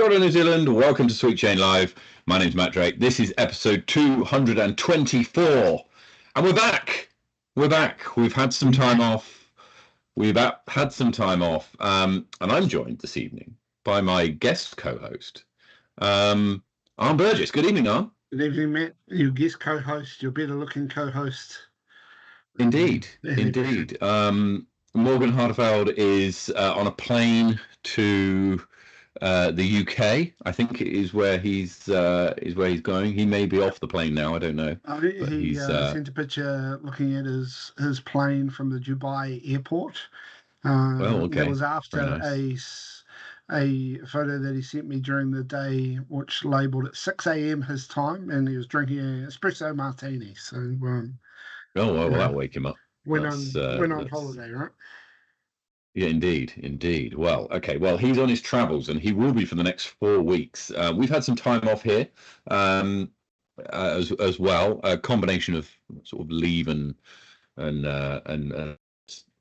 Kia ora, New Zealand. Welcome to Sweet Chain Live. My name's Matt Drake. This is episode 224. And we're back. We're back. We've had some time off. Had some time off. And I'm joined this evening by my guest co-host, Arne Burgess. Good evening, Arne. Good evening, Matt. Your guest co-host, your better-looking co-host. Indeed. Morgan Hardefeld is on a plane to the UK. I think it is where he's going. He may be off the plane now. I don't know. He sent a picture looking at his plane from the Dubai airport. Okay. That was after a photo that he sent me during the day, which labelled at 6 a.m. his time, and he was drinking an espresso martini. So, that'll wake him up. Went on holiday, right? Yeah, indeed. Well, okay. Well, he's on his travels, and he will be for the next 4 weeks. We've had some time off here, as well. A combination of sort of leave and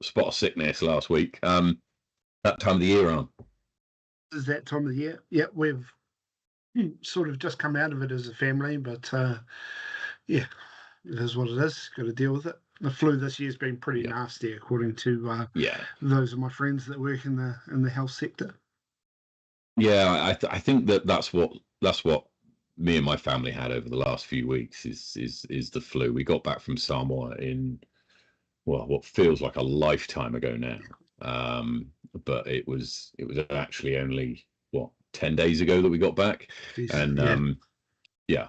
spot of sickness last week. That time of the year on. Is that time of the year? Yeah, we've sort of just come out of it as a family, but yeah, it is what it is. Got to deal with it. The flu this year's been pretty nasty, according to those of my friends that work in the health sector. Yeah, I think that's what me and my family had over the last few weeks is the flu. We got back from Samoa in what feels like a lifetime ago now, but it was actually only 10 days ago that we got back, and it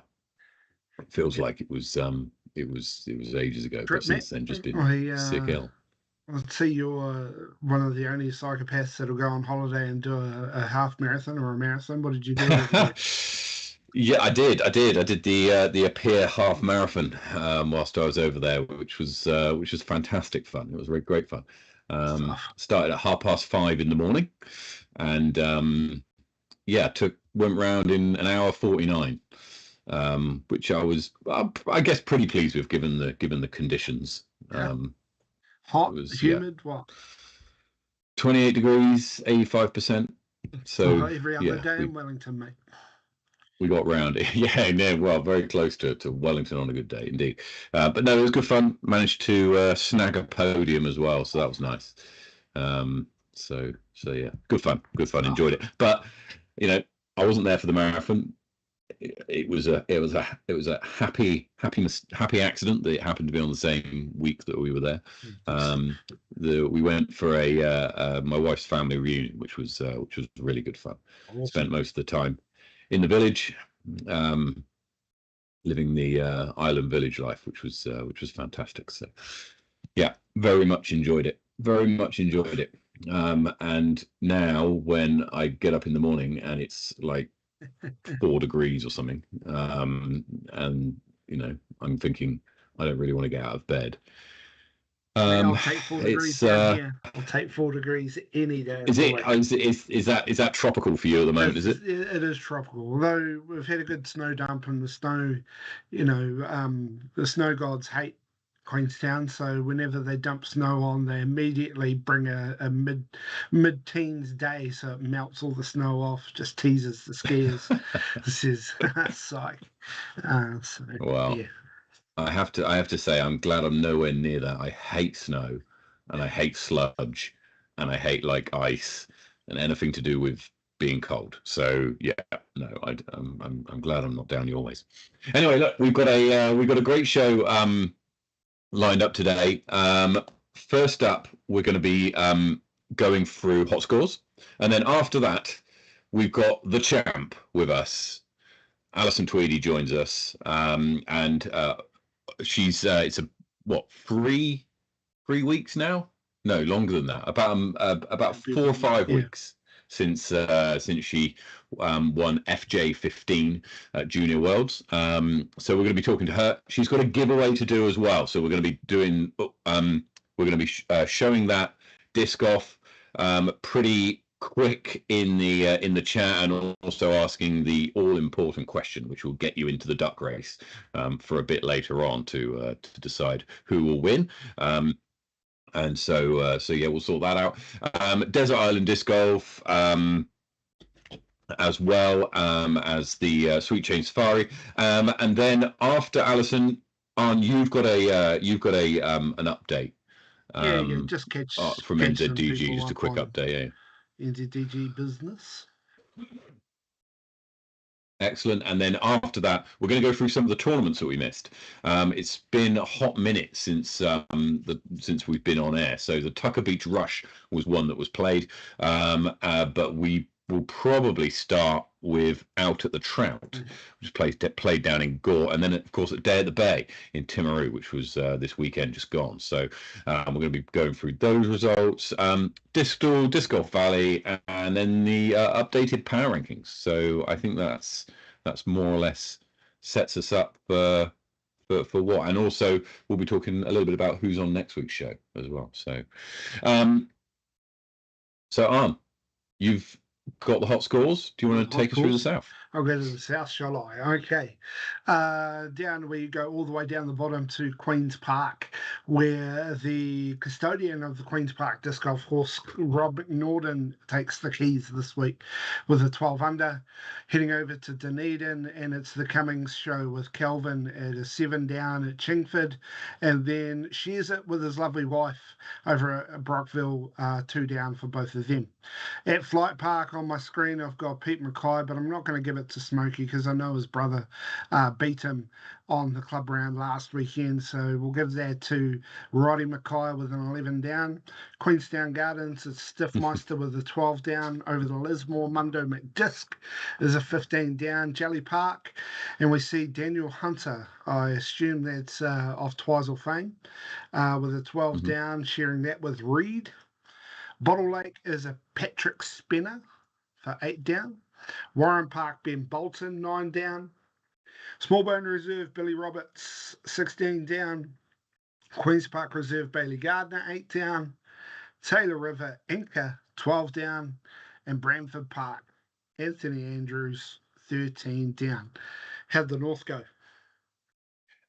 feels like it was ages ago, but since then just been sick ill. I'd say you're one of the only psychopaths that'll go on holiday and do a half marathon or a marathon. What did you do? Yeah, I did the Appear half marathon whilst I was over there, which was fantastic fun. It was really great fun. Started at 5:30 in the morning, and went round in an hour 49. Which I was, I guess, pretty pleased with given the conditions. Hot, humid, what? 28 degrees, 85%. So every other day in Wellington, mate. We got round it. Very close to Wellington on a good day, indeed. But no, it was good fun. Managed to snag a podium as well, so that was nice. So yeah, good fun. Enjoyed it. But I wasn't there for the marathon. It was a happy accident that it happened to be on the same week that we were there. We went for my wife's family reunion, which was really good fun. Awesome. Spent most of the time in the village, living the island village life, which was fantastic. So yeah, very much enjoyed it. And now when I get up in the morning and it's like 4 degrees or something, and I'm thinking I don't really want to get out of bed. I'll take 4 degrees down here. I'll take 4 degrees any day. Is that tropical for you at the moment? Is it? It is tropical. Although we've had a good snow dump, and the snow, the snow gods hate Queenstown, so whenever they dump snow on, they immediately bring a mid-teens day, so it melts all the snow off, just teases the skiers. This is psych. Yeah. I have to say I'm glad I'm nowhere near that. I hate snow, and I hate sludge, and I hate like ice and anything to do with being cold. So yeah, no, I'm glad I'm not down your ways. Anyway, look, we've got a great show lined up today. First up, we're going to be going through hot scores, and then after that, we've got the champ with us. Allison Tweedie joins us, and she's it's 3 weeks now? No, longer than that. About 4 or 5 weeks since she won FJ15 at Junior Worlds. So we're going to be talking to her. She's got a giveaway to do as well. So we're going to be doing showing that disc off pretty quick in the chat, and also asking the all-important question, which will get you into the duck race for a bit later on to decide who will win. And so yeah, we'll sort that out. Desert Island Disc Golf, as well as the Sweet Chain Safari, and then after Allison, you've got a an update. Just catch from NZDG, just a quick update. NZDG business. Excellent. And then after that, we're going to go through some of the tournaments that we missed. It's been a hot minute since we've been on air. So the Tucker Beach Rush was one that was played, but we will probably start with Out at the Trout, which played down in Gore, and then of course at Day at the Bay in Timaru, which was this weekend just gone. So we're going to be going through those results, Disc Golf Valley, and then the updated power rankings. So I think that's more or less sets us up for what, and also we'll be talking a little bit about who's on next week's show as well. So you've got the hot scores. Do you want to take us through the south? I'll go to the south, shall I? Okay. Down we go all the way down the bottom to Queen's Park, where the custodian of the Queen's Park disc golf course, Rob McNorden, takes the keys this week with a 12 under. Heading over to Dunedin, and it's the Cummings show with Kelvin at a 7 down at Chingford, and then shares it with his lovely wife over at Brockville, 2 down for both of them. At Flight Park on my screen, I've got Pete Mackay, but I'm not going to give it to Smokey because I know his brother beat him on the club round last weekend, so we'll give that to Roddy Mackay with an 11 down. Queenstown Gardens, it's Stiff Meister with a 12 down over the Lismore. Mundo McDisc is a 15 down. Jelly Park, and we see Daniel Hunter, I assume that's off Twizel fame, with a 12 down, sharing that with Reed. Bottle Lake is a Patrick Spinner for 8 down. Warren Park, Ben Bolton, 9 down. Smallbone Reserve, Billy Roberts, 16 down. Queen's Park Reserve, Bailey Gardner, 8 down. Taylor River, Inca, 12 down. And Bramford Park, Anthony Andrews, 13 down. How'd the North go?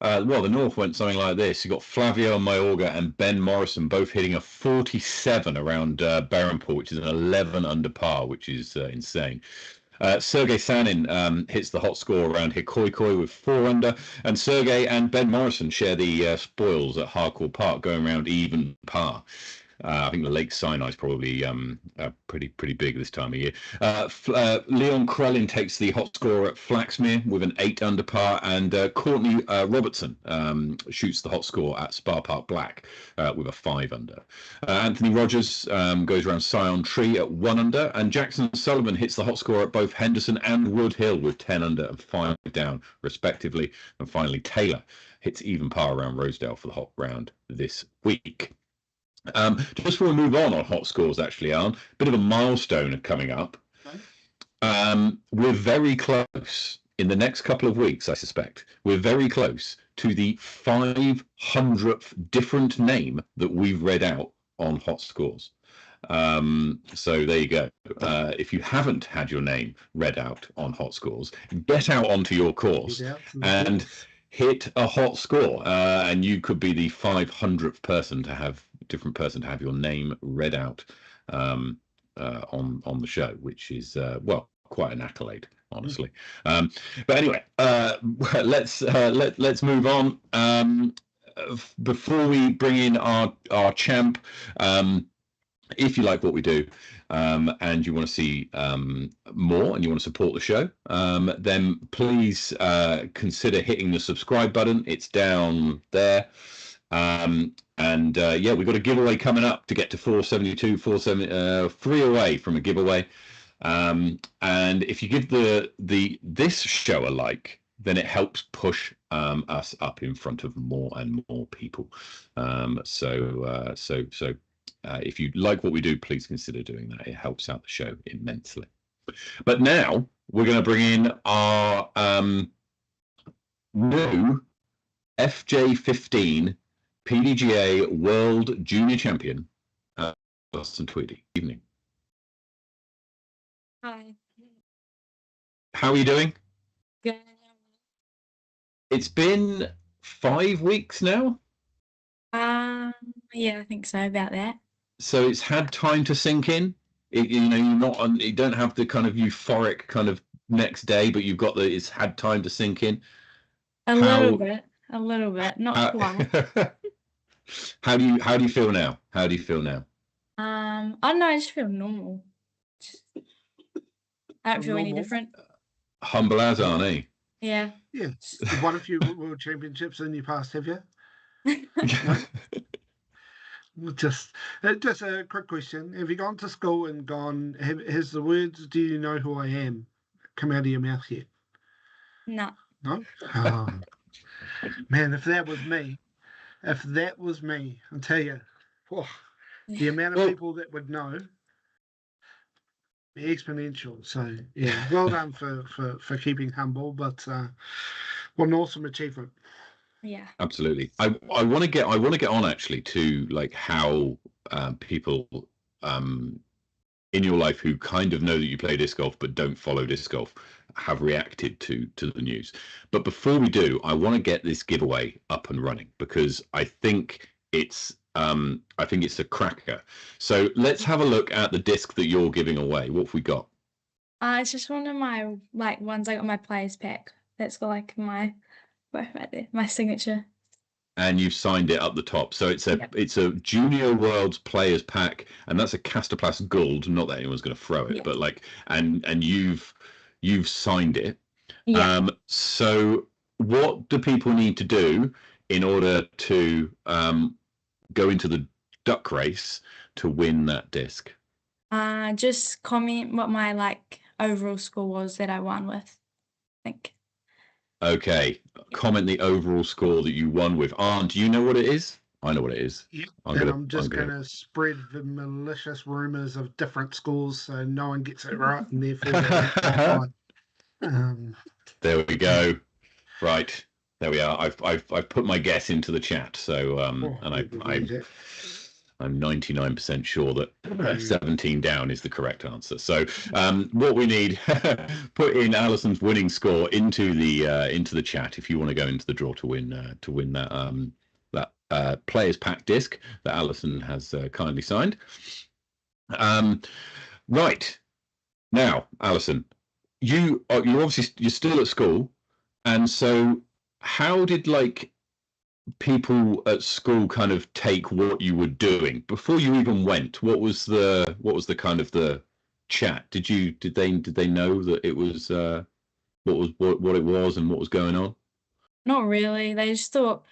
Well, the North went something like this. You got Flavio Mayorga and Ben Morrison both hitting a 47 around Berrenport, which is an 11 under par, which is insane. Sergey Sanin hits the hot score around Hikoikoi with 4 under, and Sergey and Ben Morrison share the spoils at Harcourt Park, going around even par. I think the Lake Sinai is probably pretty big this time of year. Leon Krellin takes the hot score at Flaxmere with an 8 under par, and Courtney Robertson shoots the hot score at Spa Park Black with a 5 under. Anthony Rogers goes around Scion Tree at 1 under, and Jackson Sullivan hits the hot score at both Henderson and Wood Hill with 10 under and 5 down, respectively. And finally, Taylor hits even par around Rosedale for the hot round this week. Just before we move on hot scores, actually, Alan, a bit of a milestone coming up. We're very close in the next couple of weeks, I suspect. We're very close to the 500th different name that we've read out on hot scores. So there you go. If you haven't had your name read out on hot scores, get out onto your course and hit a hot score, and you could be the 500th person to have your name read out on the show, which is quite an accolade, honestly. But anyway, let's move on. Before we bring in our champ, if you like what we do, and you want to see more and you want to support the show, then please consider hitting the subscribe button. It's down there. We've got a giveaway coming up to get to 472, 3 away from a giveaway. And if you give this show a like, then it helps push us up in front of more and more people. If you like what we do, please consider doing that. It helps out the show immensely. But now we're going to bring in our new FJ15 PDGA World Junior Champion, Allison Tweedie. Evening. Hi. How are you doing? Good. It's been 5 weeks now. Yeah, I think so, about that. So it's had time to sink in? You know, you're not on. You don't have the kind of euphoric kind of next day, but you've got it's had time to sink in. A little bit, not quite. How do you feel now? How do you feel now? I don't know. I just feel normal. I don't feel any different. Humble as, aren't he? Yeah. Yeah. You've won a few world championships in your past, have you? No? Just a quick question. Have you gone to school and gone, has the words, "Do you know who I am," come out of your mouth yet? No. No? Oh. Man, if that was me, I'll tell you, the amount of people that would know, be exponential. So, yeah, well done for keeping humble, but what an awesome achievement. Yeah, absolutely. I want to get on actually to like how people in your life who kind of know that you play disc golf but don't follow disc golf have reacted to the news. But before we do, I want to get this giveaway up and running because I think it's a cracker. So let's have a look at the disc that you're giving away. What have we got? it's just one of my ones I got my players pack. That's got like my right there, my signature. And you've signed it up the top, so it's a Junior Worlds Players Pack, and that's a Castoplast Gold. Not that anyone's going to throw it, but like, and you've signed it. Yeah. So what do people need to do in order to go into the duck race to win that disc? Just comment what my overall score was that I won with, I think. Okay, comment the overall score that you won with. Do you know what it is? I know what it is. Yeah, I'm just going to spread the malicious rumours of different scores so no one gets it right, and therefore there we go. Right, there we are. I've put my guess into the chat. So I'm 99% sure that 17 down is the correct answer. So what we need, put in Allison's winning score into the chat if you want to go into the draw to win that Players Pack disc that Allison has kindly signed. Right now, Allison, you're still at school, and so how did people at school kind of take what you were doing before you even went? What was the kind of the chat? Did they know that it was what it was and what was going on? Not really. They just thought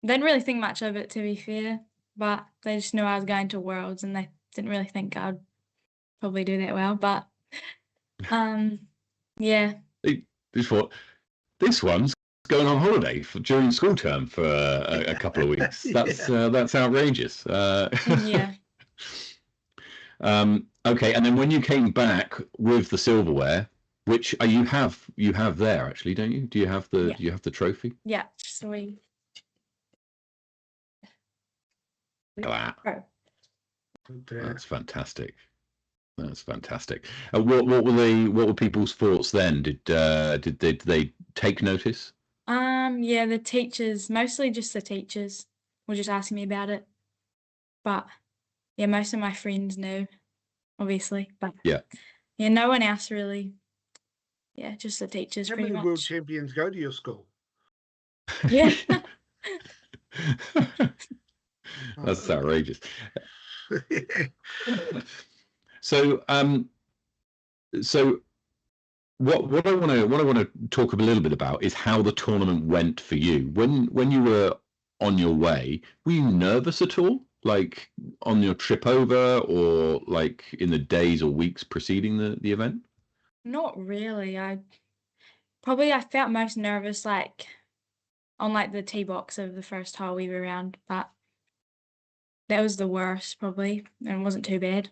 they didn't really think much of it, to be fair, but they just knew I was going to Worlds and they didn't really think I'd probably do that well. But yeah. They just thought this one's going on holiday during school term for a couple of weeks. That's outrageous. Yeah. Okay, and then when you came back with the silverware, which you have there actually, don't you? Do you have the Do you have the trophy? Yeah. So That's fantastic. That's fantastic. What were people's thoughts then? Did they take notice? Yeah, the teachers, mostly just the teachers, were just asking me about it. But yeah, most of my friends knew, obviously. But yeah, no one else really. Yeah, just the teachers. How many world champions go to your school? Yeah. That's outrageous. So what I want to talk a little bit about is how the tournament went for you. When you were on your way, were you nervous at all? Like on your trip over, or like in the days or weeks preceding the event? Not really. I felt most nervous on the tee box of the first hole we were around, but that was the worst probably, and it wasn't too bad.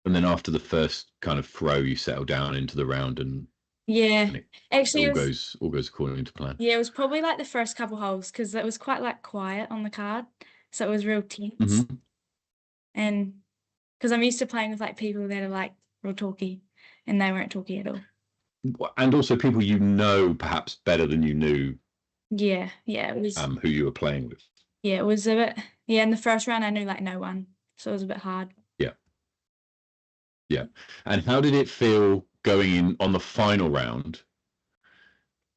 And then after the first kind of throw, you settle down into the round, and actually it all goes according to plan. Yeah, it was probably the first couple holes because it was quite quiet on the card, so it was real tense. Mm-hmm. And because I'm used to playing with people that are real talky, and they weren't talky at all. And also people you know perhaps better than you knew. Yeah, it was who you were playing with. Yeah, it was a bit. Yeah, in the first round I knew no one, so it was a bit hard. Yeah. And how did it feel going in on the final round?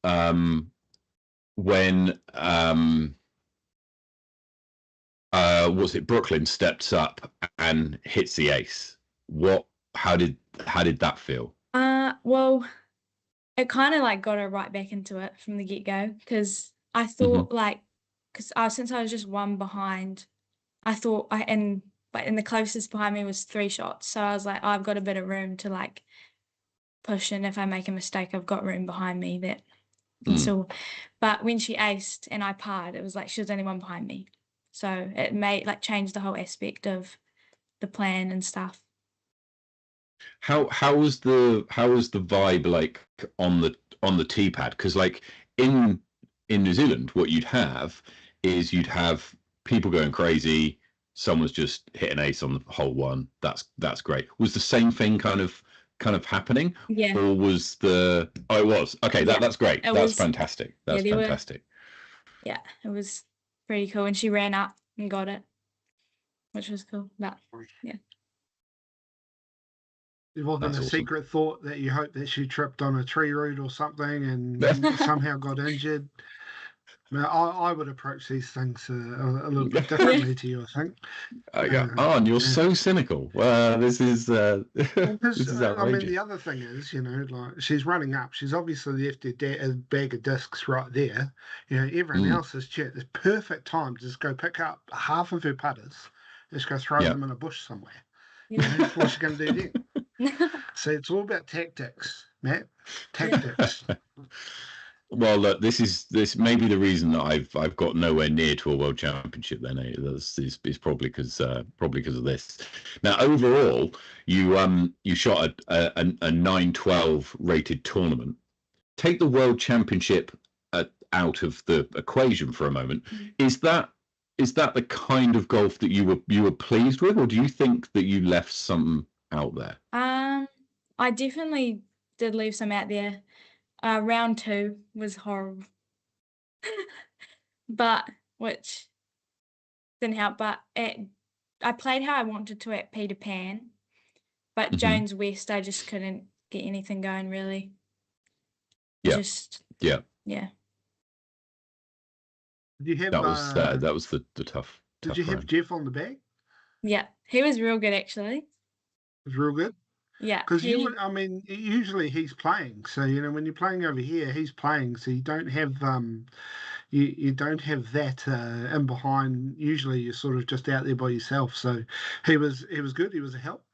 When was it Brooklyn steps up and hits the ace? How did that feel? Well, it kind of like got her right back into it from the get-go, because I thought since I was just one behind, I thought and the closest behind me was 3 shots, so I was like, I've got a bit of room to like push, and if I make a mistake, I've got room behind me that. So, but when she aced and I parred, it was like she was only one behind me, so it made change the whole aspect of the plan and stuff. How was the vibe like on the tee pad? Because like in New Zealand, what you'd have is people going crazy. Someone's just hit an ace on the hole one. That's great. Was the same thing kind of happening? Yeah. Or was it was. Okay, Yeah. that's great. That's fantastic. That's fantastic. Yeah, it was pretty cool. And she ran up and got it, which was cool. But yeah. There wasn't a secret thought that you hope that she tripped on a tree root or something and somehow got injured. I would approach these things a little bit differently to you, I think. And you're so cynical. This is outrageous. I mean, the other thing is, like she's running up. She's obviously left a bag of discs right there. Everyone else is this perfect time to just go pick up half of her putters, just go throw them in a bush somewhere. What's she going to do then? So it's all about tactics, Matt. Tactics. Well, look, this may be the reason that I've got nowhere near to a world championship. Then is probably because of this. Now, overall, you shot a 912 rated tournament. Take the world championship out of the equation for a moment. Is that the kind of golf that you were pleased with, or do you think that you left some out there? I definitely did leave some out there. Round 2 was horrible, which didn't help. But I played how I wanted to at Peter Pan, but Jones West, I just couldn't get anything going really. Yeah. Yeah. Did you have that was the tough. Did you have Jeff on the back? Yeah, he was real good actually. It was real good. Yeah, because usually he's playing. So when you're playing over here, he's playing. So you don't have you don't have that in behind. Usually you're sort of just out there by yourself. So he was good. He was a help.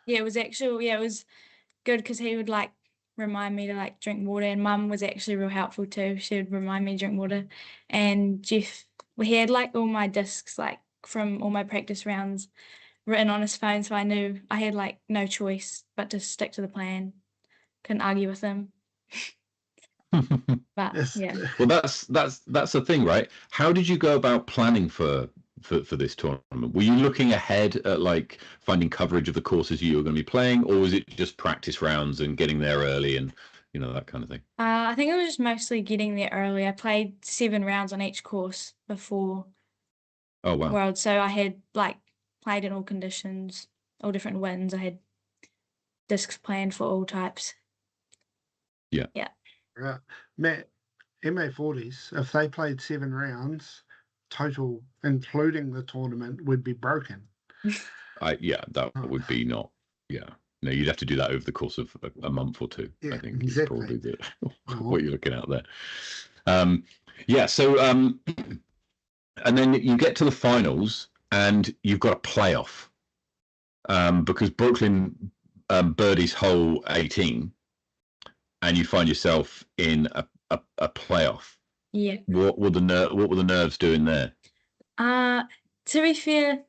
Yeah, it was actually it was good because he would remind me to drink water, and Mum was actually real helpful too. She would remind me to drink water, and Jeff, he had all my discs from all my practice rounds written on his phone, so I knew I had no choice but to stick to the plan. Couldn't argue with him. But yeah. Well, that's the thing, right? How did you go about planning for this tournament? Were you looking ahead at finding coverage of the courses you were going to be playing, or was it just practice rounds and getting there early and that kind of thing? I think it was just mostly getting there early. I played 7 rounds on each course before World, so I had played in all conditions, all different winds. I had discs planned for all types. Yeah. Right. Matt, MA40s, if they played 7 rounds total, including the tournament, would be broken. That would be not. Yeah. No, you'd have to do that over the course of a month or two. Yeah, I think exactly. is probably what you're looking at there. So and then you get to the finals and you've got a playoff because Brooklyn birdies hole 18 and you find yourself in a playoff. Yeah. What were the nerves doing there? To be fair,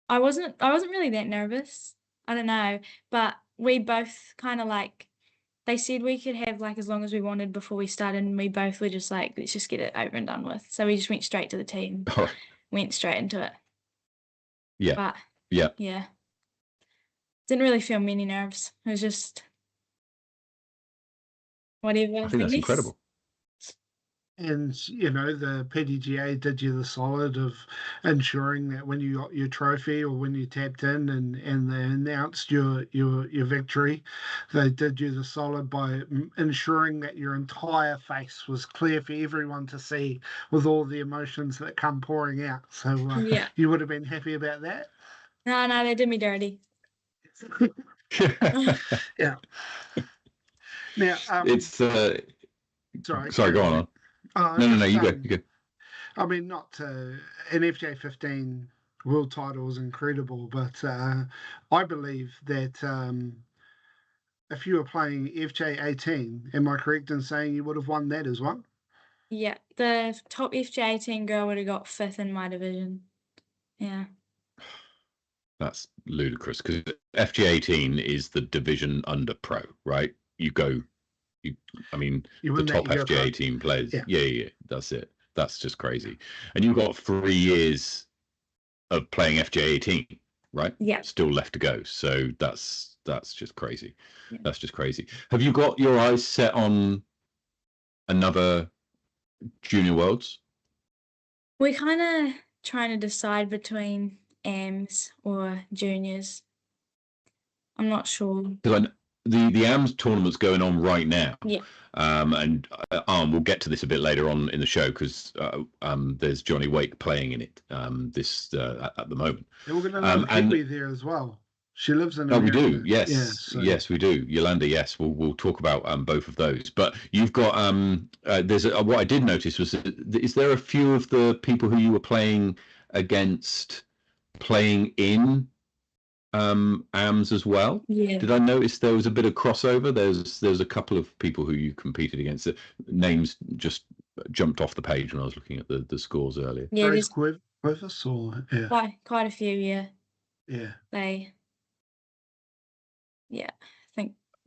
I wasn't really that nervous. I don't know, but we both kind of they said we could have as long as we wanted before we started, and we both were just let's just get it over and done with. So we just went straight to the tee and went straight into it. Yeah. But yeah. Didn't really feel many nerves. It was just whatever. I think that's incredible. And, the PDGA did you the solid of ensuring that when you got your trophy or when you tapped in and they announced your victory, they did you the solid by ensuring that your entire face was clear for everyone to see with all the emotions that come pouring out. So Yeah. you would have been happy about that? No, they did me dirty. Yeah. Now, it's sorry, go on. No, you go. I mean, not an FJ 15 world title is incredible, but I believe that if you were playing FJ 18, am I correct in saying you would have won that as well? Yeah, the top FJ 18 girl would have got 5th in my division. Yeah. That's ludicrous because FJ 18 is the division under pro, right? The top FJ 18 players. Yeah, that's it. That's just crazy. And you've got 3 years of playing FJ 18, right? Yeah. Still left to go. So that's just crazy. Yeah. That's just crazy. Have you got your eyes set on another Junior Worlds? We're kind of trying to decide between AMs or juniors. I'm not sure. Because the AMS tournament's going on right now. Yeah. And we'll get to this a bit later on in the show because there's Johnny Wake playing in it at the moment. And we're going to have Kiwi there as well. She lives in America. We do. Yes, yes, we do. Yolanda, yes. We'll talk about both of those. But you've got what I did notice was is there a few of the people who you were playing against playing in AMS as well? Yeah. Did I notice there was a bit of crossover? There's a couple of people who you competed against. Names just jumped off the page when I was looking at the scores earlier. Yeah, there's quite a few. Yeah.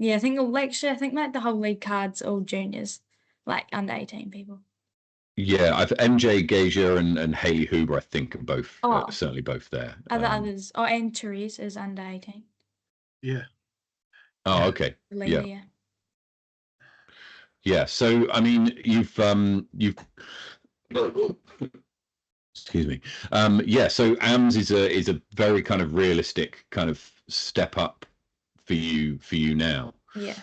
I think like the whole league cards all juniors, like under 18 people. Yeah, I've MJ Gager and Haley Huber, I think, are both certainly both there. Are the others? Oh, and Therese is under 18. Yeah. Oh, okay. Yeah. Yeah. So, I mean, you've excuse me. So AMS is a very kind of realistic kind of step up for you now. Yeah.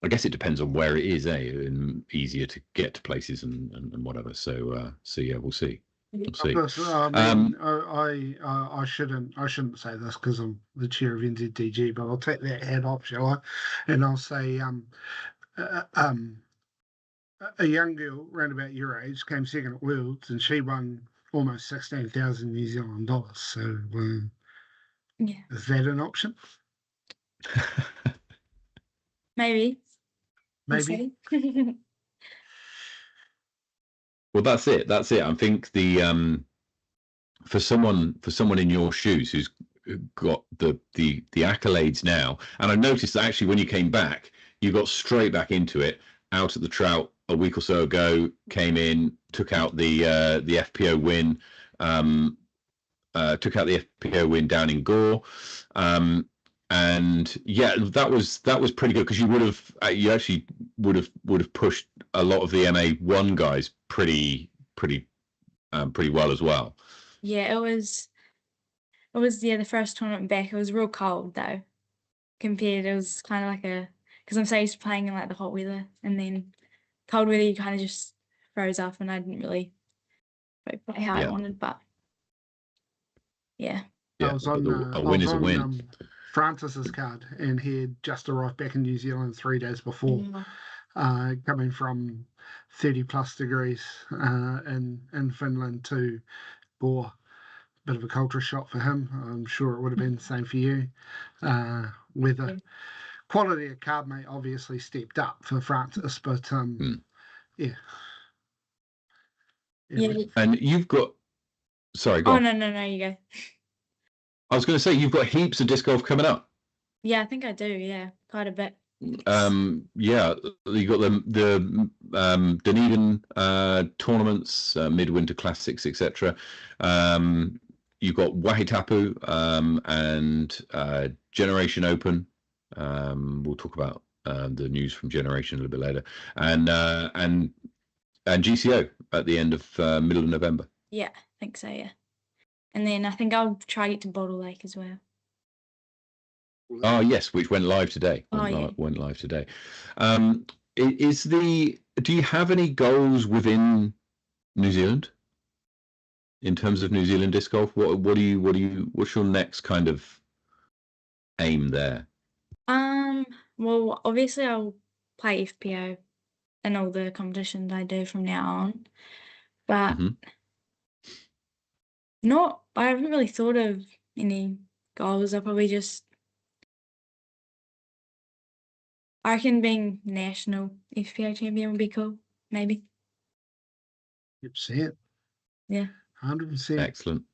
I guess it depends on where it is, and easier to get to places and whatever. So yeah, we'll see. We'll see. I shouldn't say this because I'm the chair of NZDG, but I'll take that hat off, shall I? And I'll say, a young girl around about your age came second at Worlds, and she won almost 16,000 New Zealand dollars. So, is that an option? Maybe. Well, that's it. I think for someone in your shoes who's got the accolades now, and I noticed that actually when you came back, you got straight back into it. Out at the Trout a week or so ago, came in, took out the FPO win, down in Gore. And yeah, that was pretty good because you actually would have pushed a lot of the MA1 guys pretty well as well. Yeah, it was the first tournament back. It was real cold though. It was kind of like because I'm so used to playing in like the hot weather, and then cold weather you kind of just froze off, and I didn't really play how I wanted. But yeah, I was on a win is a win. Francis's card, and he had just arrived back in New Zealand 3 days before, coming from 30 plus degrees in Finland to Gore. Bit of a culture shock for him. I'm sure it would have been the same for you. Weather. Quality of card, mate, obviously stepped up for Francis, but yeah. And you've got... Sorry, go on. Oh, no, you go. I was going to say, you've got heaps of disc golf coming up. Yeah, I think I do. Yeah, quite a bit. Yeah, you got the Dunedin tournaments, Midwinter Classics, etc. You've got Wahitapu and Generation Open. We'll talk about the news from Generation a little bit later, and GCO at the end of middle of November. Yeah, I think so. Yeah, and then I think I'll try get to Bottle Lake as well. Oh yes, which went live today. Went live today. Do you have any goals within New Zealand in terms of New Zealand disc golf? What's your next kind of aim there? Well, obviously I'll play FPO in all the competitions I do from now on, but I haven't really thought of any goals. I reckon being national FPO champion would be cool, maybe. 100%. Yeah. 100%. Excellent.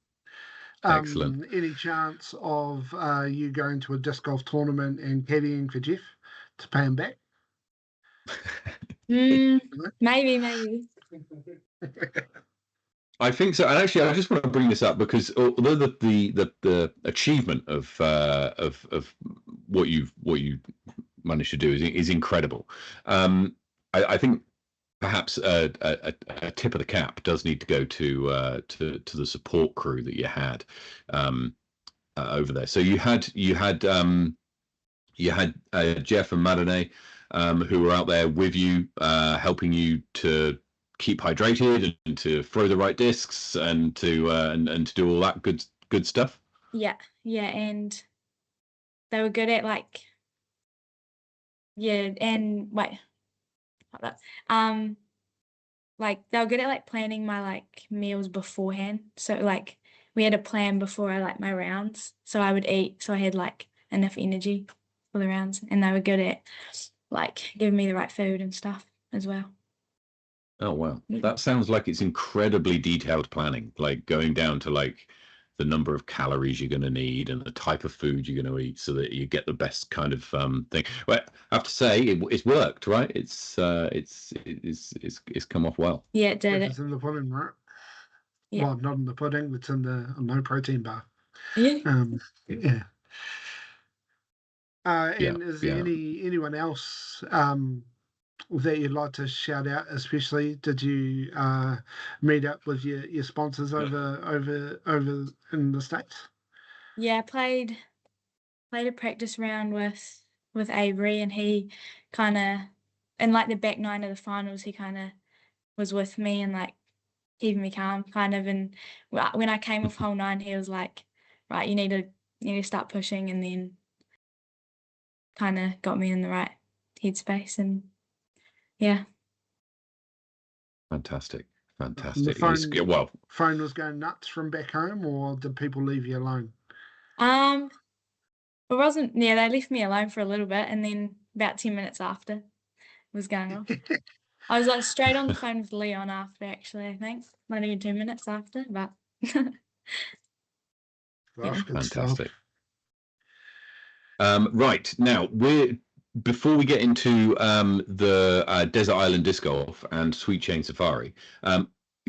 Excellent. Any chance of you going to a disc golf tournament and caddying for Jeff to pay him back? Maybe. I think so. And actually, I just want to bring this up because although the achievement of what you managed to do is incredible, I think perhaps a tip of the cap does need to go to the support crew that you had over there. So you had Jeff and Madone who were out there with you, helping you to keep hydrated and to throw the right discs and to do all that good stuff. Yeah, and they were good at like they were good at like planning my like meals beforehand. So like we had a plan before like my rounds, so I would eat, so I had like enough energy for the rounds, and they were good at like giving me the right food and stuff as well. Oh wow, that sounds like it's incredibly detailed planning, like going down to like the number of calories you're going to need and the type of food you're going to eat so that you get the best kind of thing. Well, I have to say it's worked, right? It's come off well. Yeah, it did. It's in the pudding, right? Yeah. Well, not in the pudding, it's in the no protein bar. Yeah. Yeah. And is there anyone else that you'd like to shout out? Especially, did you meet up with your sponsors over in the States? Yeah, I played a practice round with Avery, and he kind of in like the back nine of the finals, he kind of was with me and like keeping me calm, kind of. And when I came off hole 9, he was like, "Right, you need to start pushing," and then kind of got me in the right headspace. And yeah. Fantastic. The phone was going nuts from back home, or did people leave you alone? It wasn't. Yeah, they left me alone for a little bit, and then about 10 minutes after, it was going off. I was like straight on the phone with Leon after, actually. I think not even 2 minutes after, but. Gosh, fantastic. Right now, before we get into the Desert Island Disc Golf and Sweet Chain Safari,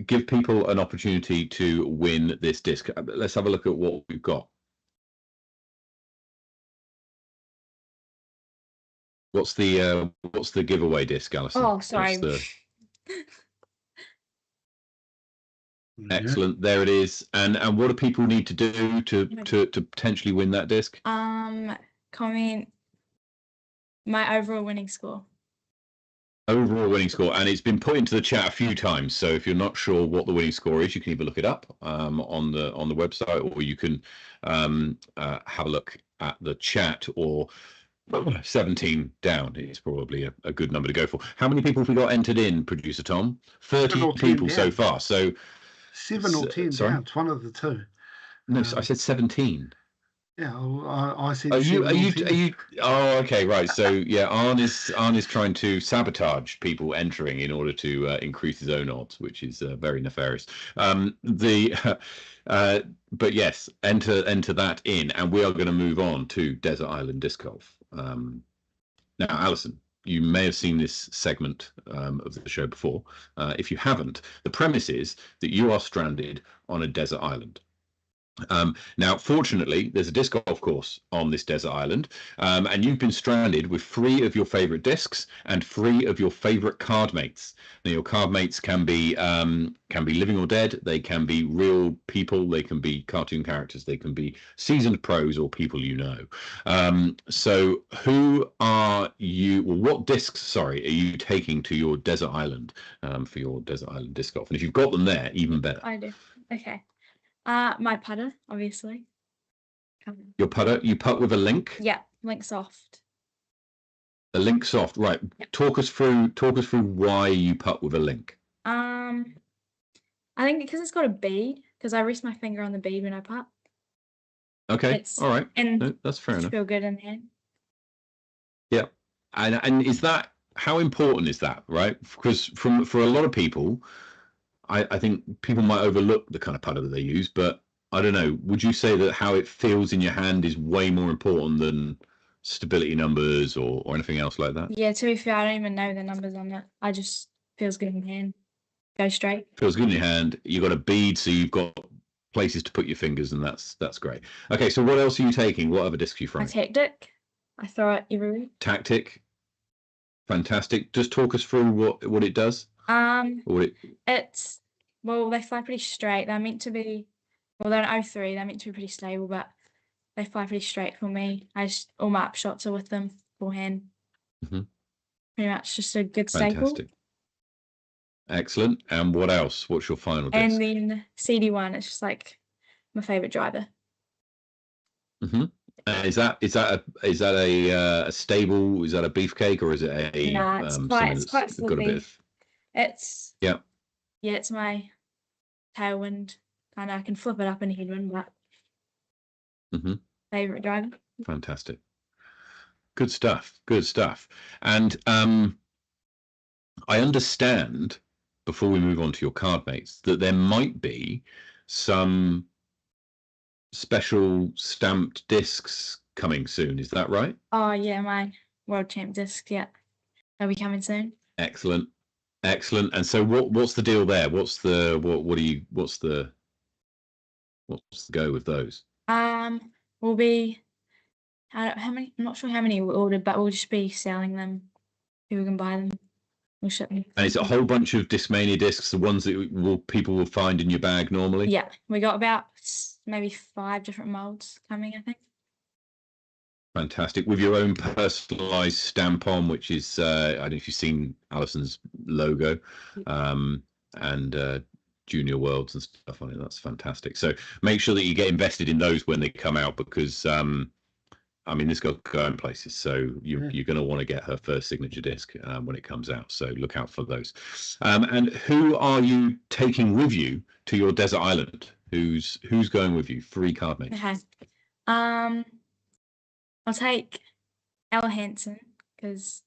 give people an opportunity to win this disc. Let's have a look at what we've got. What's the giveaway disc, Allison? Oh, sorry. Excellent. There it is. And what do people need to do to potentially win that disc? Comment my overall winning score. Overall winning score, and it's been put into the chat a few times. So if you're not sure what the winning score is, you can either look it up on the website, or you can have a look at the chat. Or 17 down is probably a good number to go for. How many people have we got entered in, producer Tom? 30 people so far. So 7 or 10 down. It's one of the two. No, I said 17. Yeah, I said. Are you? Oh, okay, right. So yeah, Arn is trying to sabotage people entering in order to increase his own odds, which is very nefarious. But yes, enter that in, and we are going to move on to Desert Island Disc Golf. Now, Allison, you may have seen this segment of the show before. If you haven't, the premise is that you are stranded on a desert island. Now, fortunately, there's a disc golf course on this desert island, and you've been stranded with 3 of your favorite discs and 3 of your favorite card mates. Now, your card mates can be living or dead. They can be real people. They can be cartoon characters. They can be seasoned pros or people you know. So, who are you? Well, what discs? Sorry, are you taking to your desert island for your desert island disc golf? And if you've got them there, even better. I do. Okay. My putter, obviously. Your putter, you putt with a link? Yeah, link soft. A link soft, right. Yep. Talk us through why you putt with a link. I think because it's got a bead, because I rest my finger on the bead when I putt. Okay. All right. And no, that's fair enough. Feel good in hand. Yeah. And is that, how important is that, right? Because for a lot of people, I think people might overlook the kind of putter that they use, but I don't know. Would you say that how it feels in your hand is way more important than stability numbers or anything else like that? Yeah, to be fair, I don't even know the numbers on it. I just feels good in hand. Go straight. Feels good in your hand. You've got a bead, so you've got places to put your fingers, and that's great. Okay, so what else are you taking? What other discs are you throwing? My Tactic. I throw it everywhere. Tactic. Fantastic. Just talk us through what it does. It's, well, they fly pretty straight. They're meant to be, well, they're an 03. They're meant to be pretty stable, but they fly pretty straight for me. All my up shots are with them forehand. Mm-hmm. Pretty much just a good staple. Fantastic. Excellent. And what else? What's your final disc? And then CD1. It's just like my favorite driver. Mm-hmm. Is that a stable? Is that a beefcake, or is it a? Nah, it's quite flippy. It's it's my tailwind. And I can flip it up in headwind, but favorite driver. Fantastic. Good stuff. Good stuff. And I understand, before we move on to your card mates, that there might be some special stamped discs coming soon. Is that right? Oh yeah, my World Champ disc. Yeah, they'll be coming soon. Excellent. And so, what's the deal there? What's the go with those? We'll be how many? I'm not sure how many we ordered, but we'll just be selling them. People can buy them. We'll ship them. And it's a whole bunch of Discmania discs, the ones that people will find in your bag normally. Yeah, we got about maybe 5 different molds coming, I think. Fantastic. With your own personalised stamp on, which is I don't know if you've seen Allison's logo, and Junior Worlds and stuff on it. That's fantastic. So make sure that you get invested in those when they come out, because I mean, this girl's going places, so you're going to want to get her first signature disc when it comes out. So look out for those. And who are you taking with you to your desert island? Who's going with you? 3 card mates. Okay. I'll take Ella Hansen because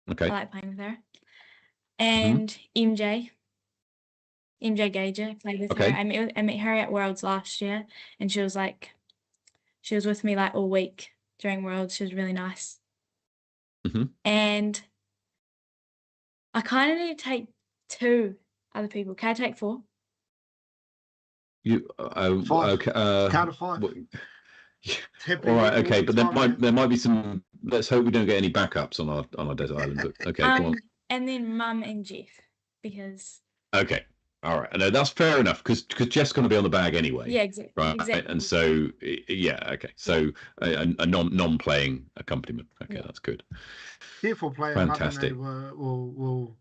I like playing with her, and MJ Gager. Played with her. I met her at Worlds last year, and she was with me like all week during Worlds. She was really nice. And I kind of need to take 2 other people. Can I take 4? You 5. Okay. Count of 5. All right, okay, but there might be some. Let's hope we don't get any backups on our desert island. But okay, go on. And then Mum and Jeff, because. Okay, all right. No, that's fair enough, because Jeff's going to be on the bag anyway. Yeah, exactly. Right, exactly. And so okay. So a non-playing accompaniment. Okay, that's good. Careful player. Fantastic. Will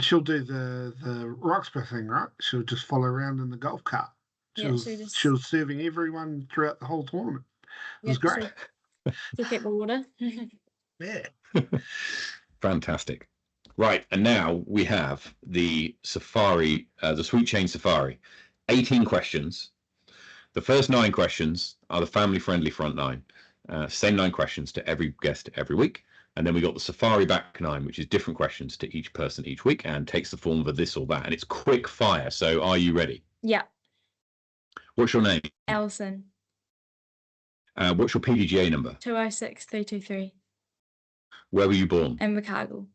she'll do the Roxburgh thing, right? She'll just follow around in the golf cart. She was serving everyone throughout the whole tournament. It was great. To get the water. Yeah. Fantastic. Right, and now we have the Safari, the Sweet Chain Safari. 18 questions. The first 9 questions are the family-friendly front 9. Same 9 questions to every guest every week. And then we got the Safari back 9, which is different questions to each person each week and takes the form of a this or that. And it's quick fire. So are you ready? Yeah. What's your name? Allison. What's your PDGA number? 206323. Where were you born? Invercargill.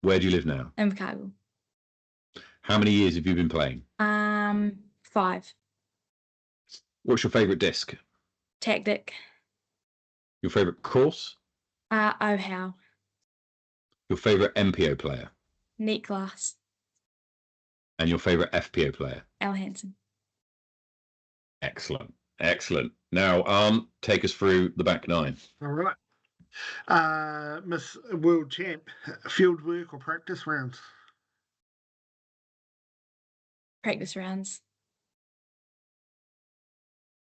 Where do you live now? Invercargill. How many years have you been playing? 5. What's your favourite disc? Tactic. Your favourite course? Oh how. Your favourite MPO player? Neat Glass. And your favourite FPO player? Al Hansen. Excellent. Excellent. Now, take us through the back nine. All right. Miss World Champ, field work or practice rounds? Practice rounds.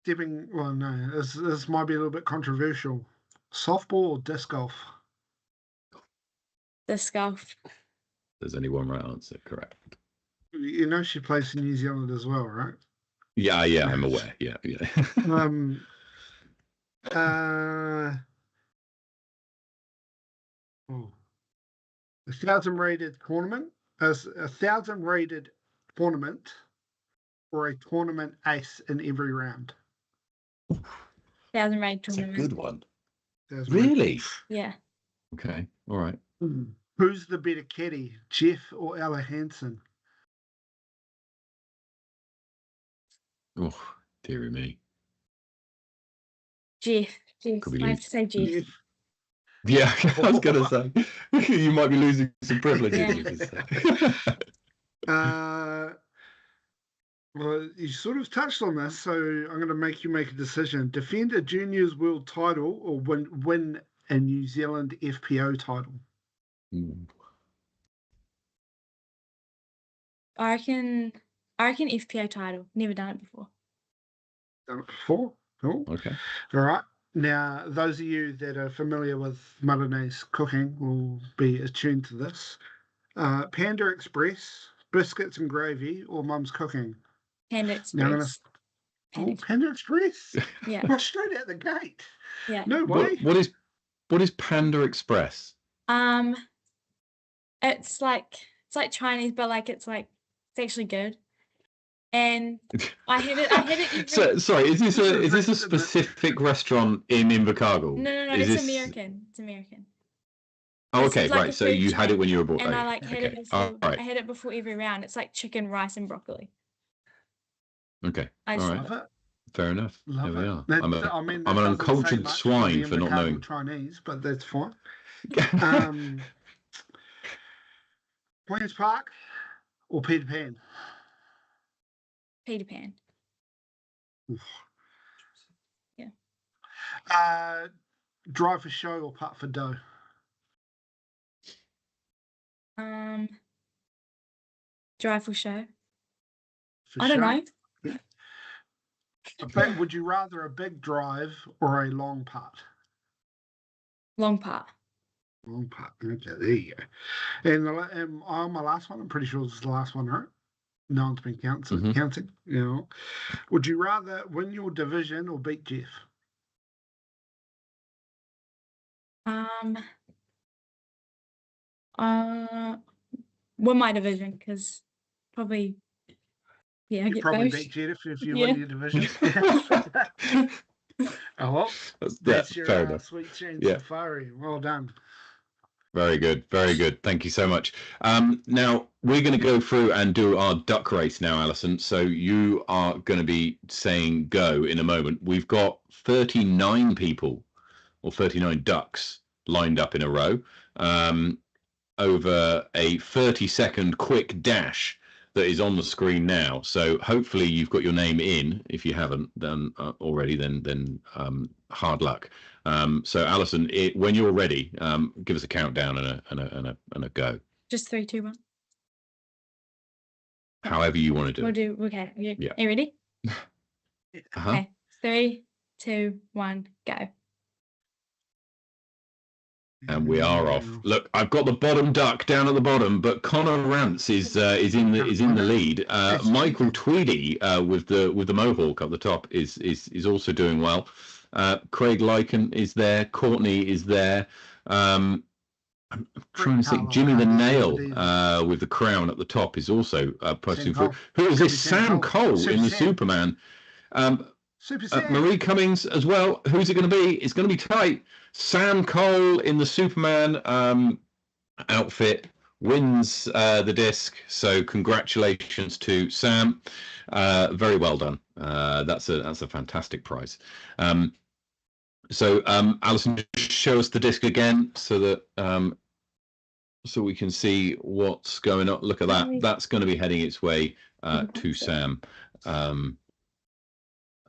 Well, no, this might be a little bit controversial. Softball or disc golf? Disc golf. There's only one right answer, correct. You know she plays in New Zealand as well, right? Yeah, I'm aware. Yeah. A 1,000 rated tournament, as 1,000 rated tournament, or a tournament ace in every round. 1,000 rated tournament. That's a good one. Really? Yeah. Okay. All right. Who's the better caddy, Jeff or Ella Hansen? Oh, dearie me. Jeff. I have to say Jeff. Yeah, I was going to say, you might be losing some privileges. Well, you sort of touched on this, so I'm going to make you make a decision. Defend a juniors world title or win a New Zealand FPO title? I reckon FPO title. Never done it before. Done it before? Cool. Okay. All right. Now, those of you that are familiar with Marane's cooking will be attuned to this. Panda Express, biscuits and gravy, or Mum's cooking? Panda Express. Panda Express? Yeah. Well, straight out the gate. Yeah. No way. What is Panda Express? It's like Chinese, but it's actually good. And I had it. So, sorry, is this a specific restaurant in Invercargill? No. It's American. It's American. Oh, okay, right. So you had it when you were born. And I had it before. Right. I had it before every round. It's like chicken, rice, and broccoli. Okay. All right. Love it. Fair enough. Love there we it. are. I'm an uncultured swine for not knowing Chinese, but that's fine. Queen's Park or Peter Pan? Peter Pan. Yeah. Drive for show or putt for dough? Drive for show. I don't know. Would you rather a big drive or a long putt? Long putt. Long putt. Okay, there you go. And on my last one, I'm pretty sure this is the last one, right? No one's been counting. You know, would you rather win your division or beat Jeff? Win my division because probably. Yeah, you probably beat Jeff if you win your division. Oh well, that's your sweet chain safari. Well done. Very good, very good. Thank you so much. Now we're going to go through and do our duck race now, Allison. So you are going to be saying go in a moment. We've got 39 people or 39 ducks lined up in a row over a 30-second quick dash that is on the screen now. So hopefully you've got your name in. If you haven't done already, then hard luck. So Allison, when you're ready, give us a countdown and a go. Just 3, 2, 1. However you want to do. We'll do. Okay. Yeah. Are you ready? Okay. 3, 2, 1, go. And we are off. Look, I've got the bottom duck down at the bottom, but Connor Rance is in the lead. Michael Tweedie with the mohawk up the top is also doing well. Craig Lycan is there. Courtney is there. I'm trying to think. Jimmy the Nail with the crown at the top is also posting through. Who is this? Sam Cole in the Superman. Marie Cummings as well. Who's it going to be? It's going to be tight. Sam Cole in the Superman outfit wins the disc. So congratulations to Sam. Very well done. That's a fantastic prize. So Allison, just show us the disc again so that so we can see what's going on. Look at that. That's going to be heading its way to Sam.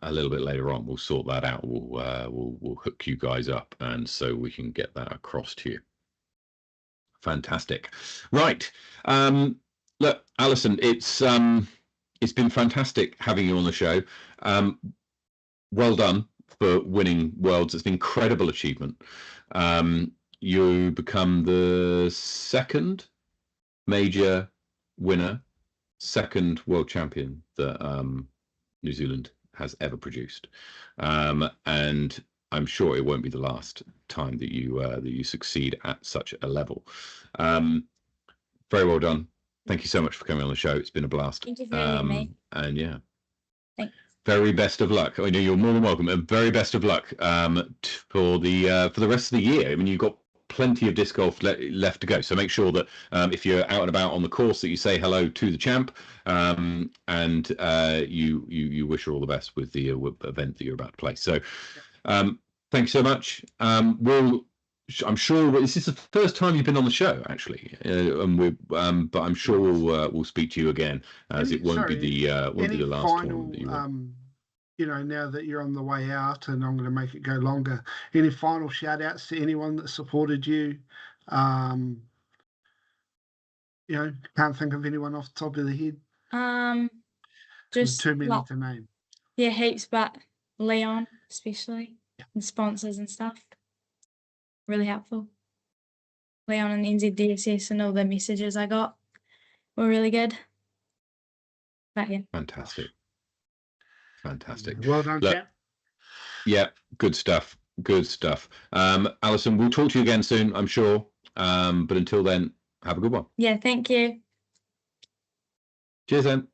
A little bit later on, we'll sort that out. We'll hook you guys up, and so we can get that across to you. Fantastic. Right. Look, Allison, it's been fantastic having you on the show. Well done for winning Worlds. It's an incredible achievement. You become the second major winner, second world champion that New Zealand has ever produced, and I'm sure it won't be the last time that you succeed at such a level. Very well done. Thank you so much for coming on the show. It's been a blast. Thank you for having me. And yeah, thanks. Very best of luck. I know you're more than welcome. And very best of luck for the rest of the year. I mean, you've got plenty of disc golf left to go, so make sure that if you're out and about on the course, that you say hello to the champ, and you wish her all the best with the event that you're about to play. So thank you so much. I'm sure this is the first time you've been on the show, actually, but I'm sure we'll speak to you again, as it won't be the last time that you you know, now that you're on the way out, and I'm going to make it go longer, any final shout outs to anyone that supported you? You know, can't think of anyone off the top of the head. Just too many to name. Yeah, heaps, but Leon especially, and sponsors and stuff. Really helpful. Leon and NZDG and all the messages I got were really good. But yeah. Fantastic. Well done, Jack. Yeah, good stuff. Good stuff. Allison, we'll talk to you again soon, I'm sure. But until then, have a good one. Yeah, thank you. Cheers, then.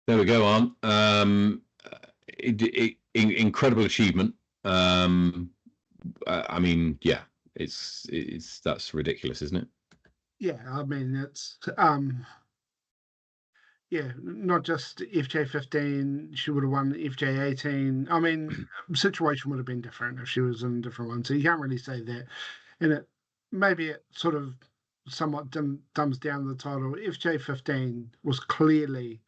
There we go on. Incredible achievement. I mean, yeah, that's ridiculous, isn't it? Yeah, I mean, it's yeah, not just FJ 15. She would have won FJ 18. I mean, the situation would have been different if she was in a different one. So you can't really say that. And maybe it sort of somewhat dumbs down the title. FJ 15 was clearly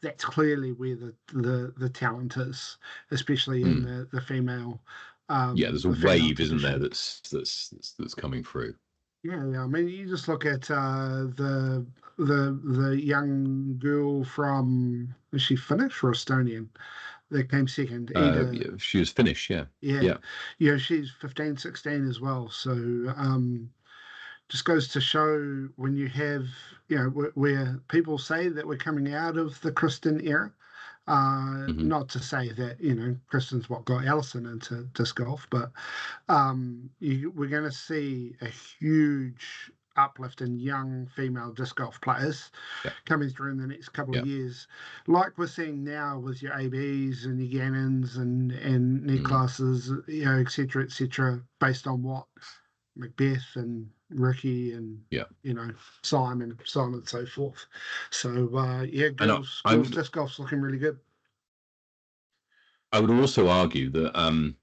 where the talent is, especially in the female. Yeah, there's a wave, isn't there, that's coming through. Yeah, I mean, you just look at the young girl from, is she Finnish or Estonian, that came second? Yeah, she was Finnish, yeah. Yeah, she's 15, 16 as well. So just goes to show when you have, you know, where people say that we're coming out of the Kristen era. Not to say that, you know, Kristen's what got Allison into disc golf, but we're going to see a huge uplift in young female disc golf players coming through in the next couple of years, like we're seeing now with your ABs and your Gannons and Niklas's, you know, et cetera, based on what Macbeth and Ricky and you know, Simon, so on and so forth. So girls disc golf's looking really good. I would also argue that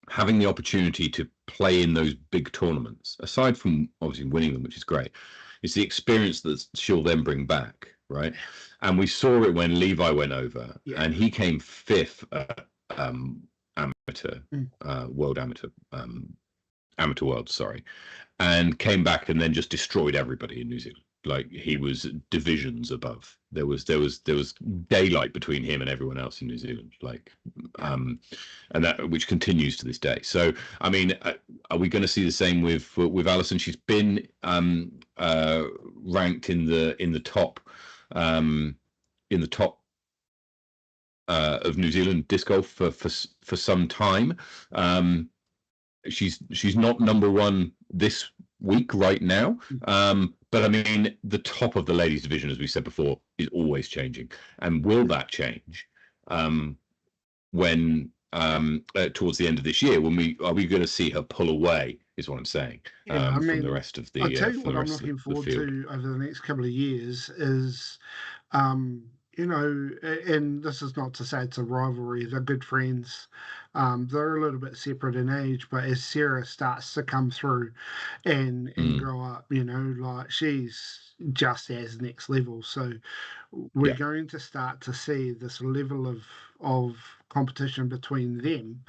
having the opportunity to play in those big tournaments, aside from obviously winning them, which is great, is the experience that she'll then bring back, right? And we saw it when Levi went over, and he came fifth at World Amateur World, sorry, and came back and then just destroyed everybody in New Zealand. Like, he was divisions above. There was daylight between him and everyone else in New Zealand. Like, and that, which continues to this day. So, I mean, are we going to see the same with Allison? She's been ranked in the top of New Zealand disc golf for some time. She's not number one this week right now, but I mean, the top of the ladies division, as we said before, is always changing. And will that change when towards the end of this year. Are we going to see her pull away? Is what I'm saying. Yeah, from the rest of the. I'll tell you from what the I'm rest looking of the forward field. to over the next couple of years is, you know, and this is not to say it's a rivalry. They're good friends. They're a little bit separate in age, but as Sarah starts to come through and grow up, you know, like she's just as next level. So we're going to start to see this level of competition between them.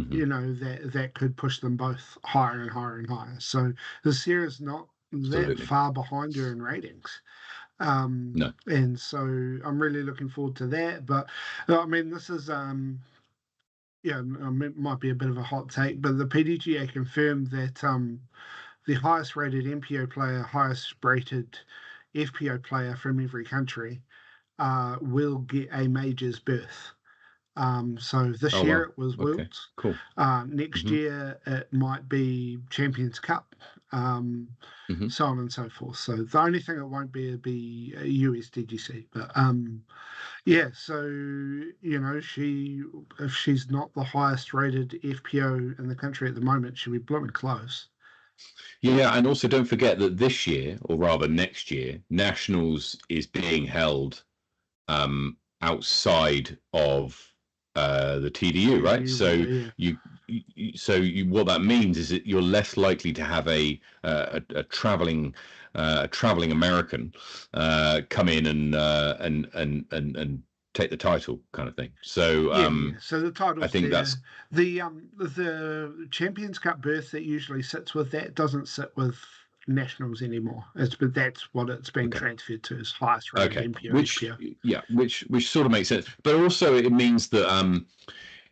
You know, that could push them both higher and higher and higher. So the Sarah's not that far behind her in ratings. No. And so I'm really looking forward to that. But I mean, this is yeah, I mean, it might be a bit of a hot take, but the PDGA confirmed that the highest rated MPO player, highest rated FPO player from every country will get a majors berth. So this year it was Worlds. Cool. Next year it might be Champions Cup, so on and so forth. So the only thing it won't be USDGC. But yeah, so you know, if she's not the highest rated FPO in the country at the moment, she'll be blooming close. Yeah, and also don't forget that this year, or rather next year, Nationals is being held outside of the TDU, right? So what that means is that you're less likely to have a traveling American come in and take the title, kind of thing. So so the title, I think that's the Champions Cup berth that usually sits with that doesn't sit with Nationals anymore. But that's what it's been transferred to, as highest rated MPO. Which sort of makes sense, but also it means that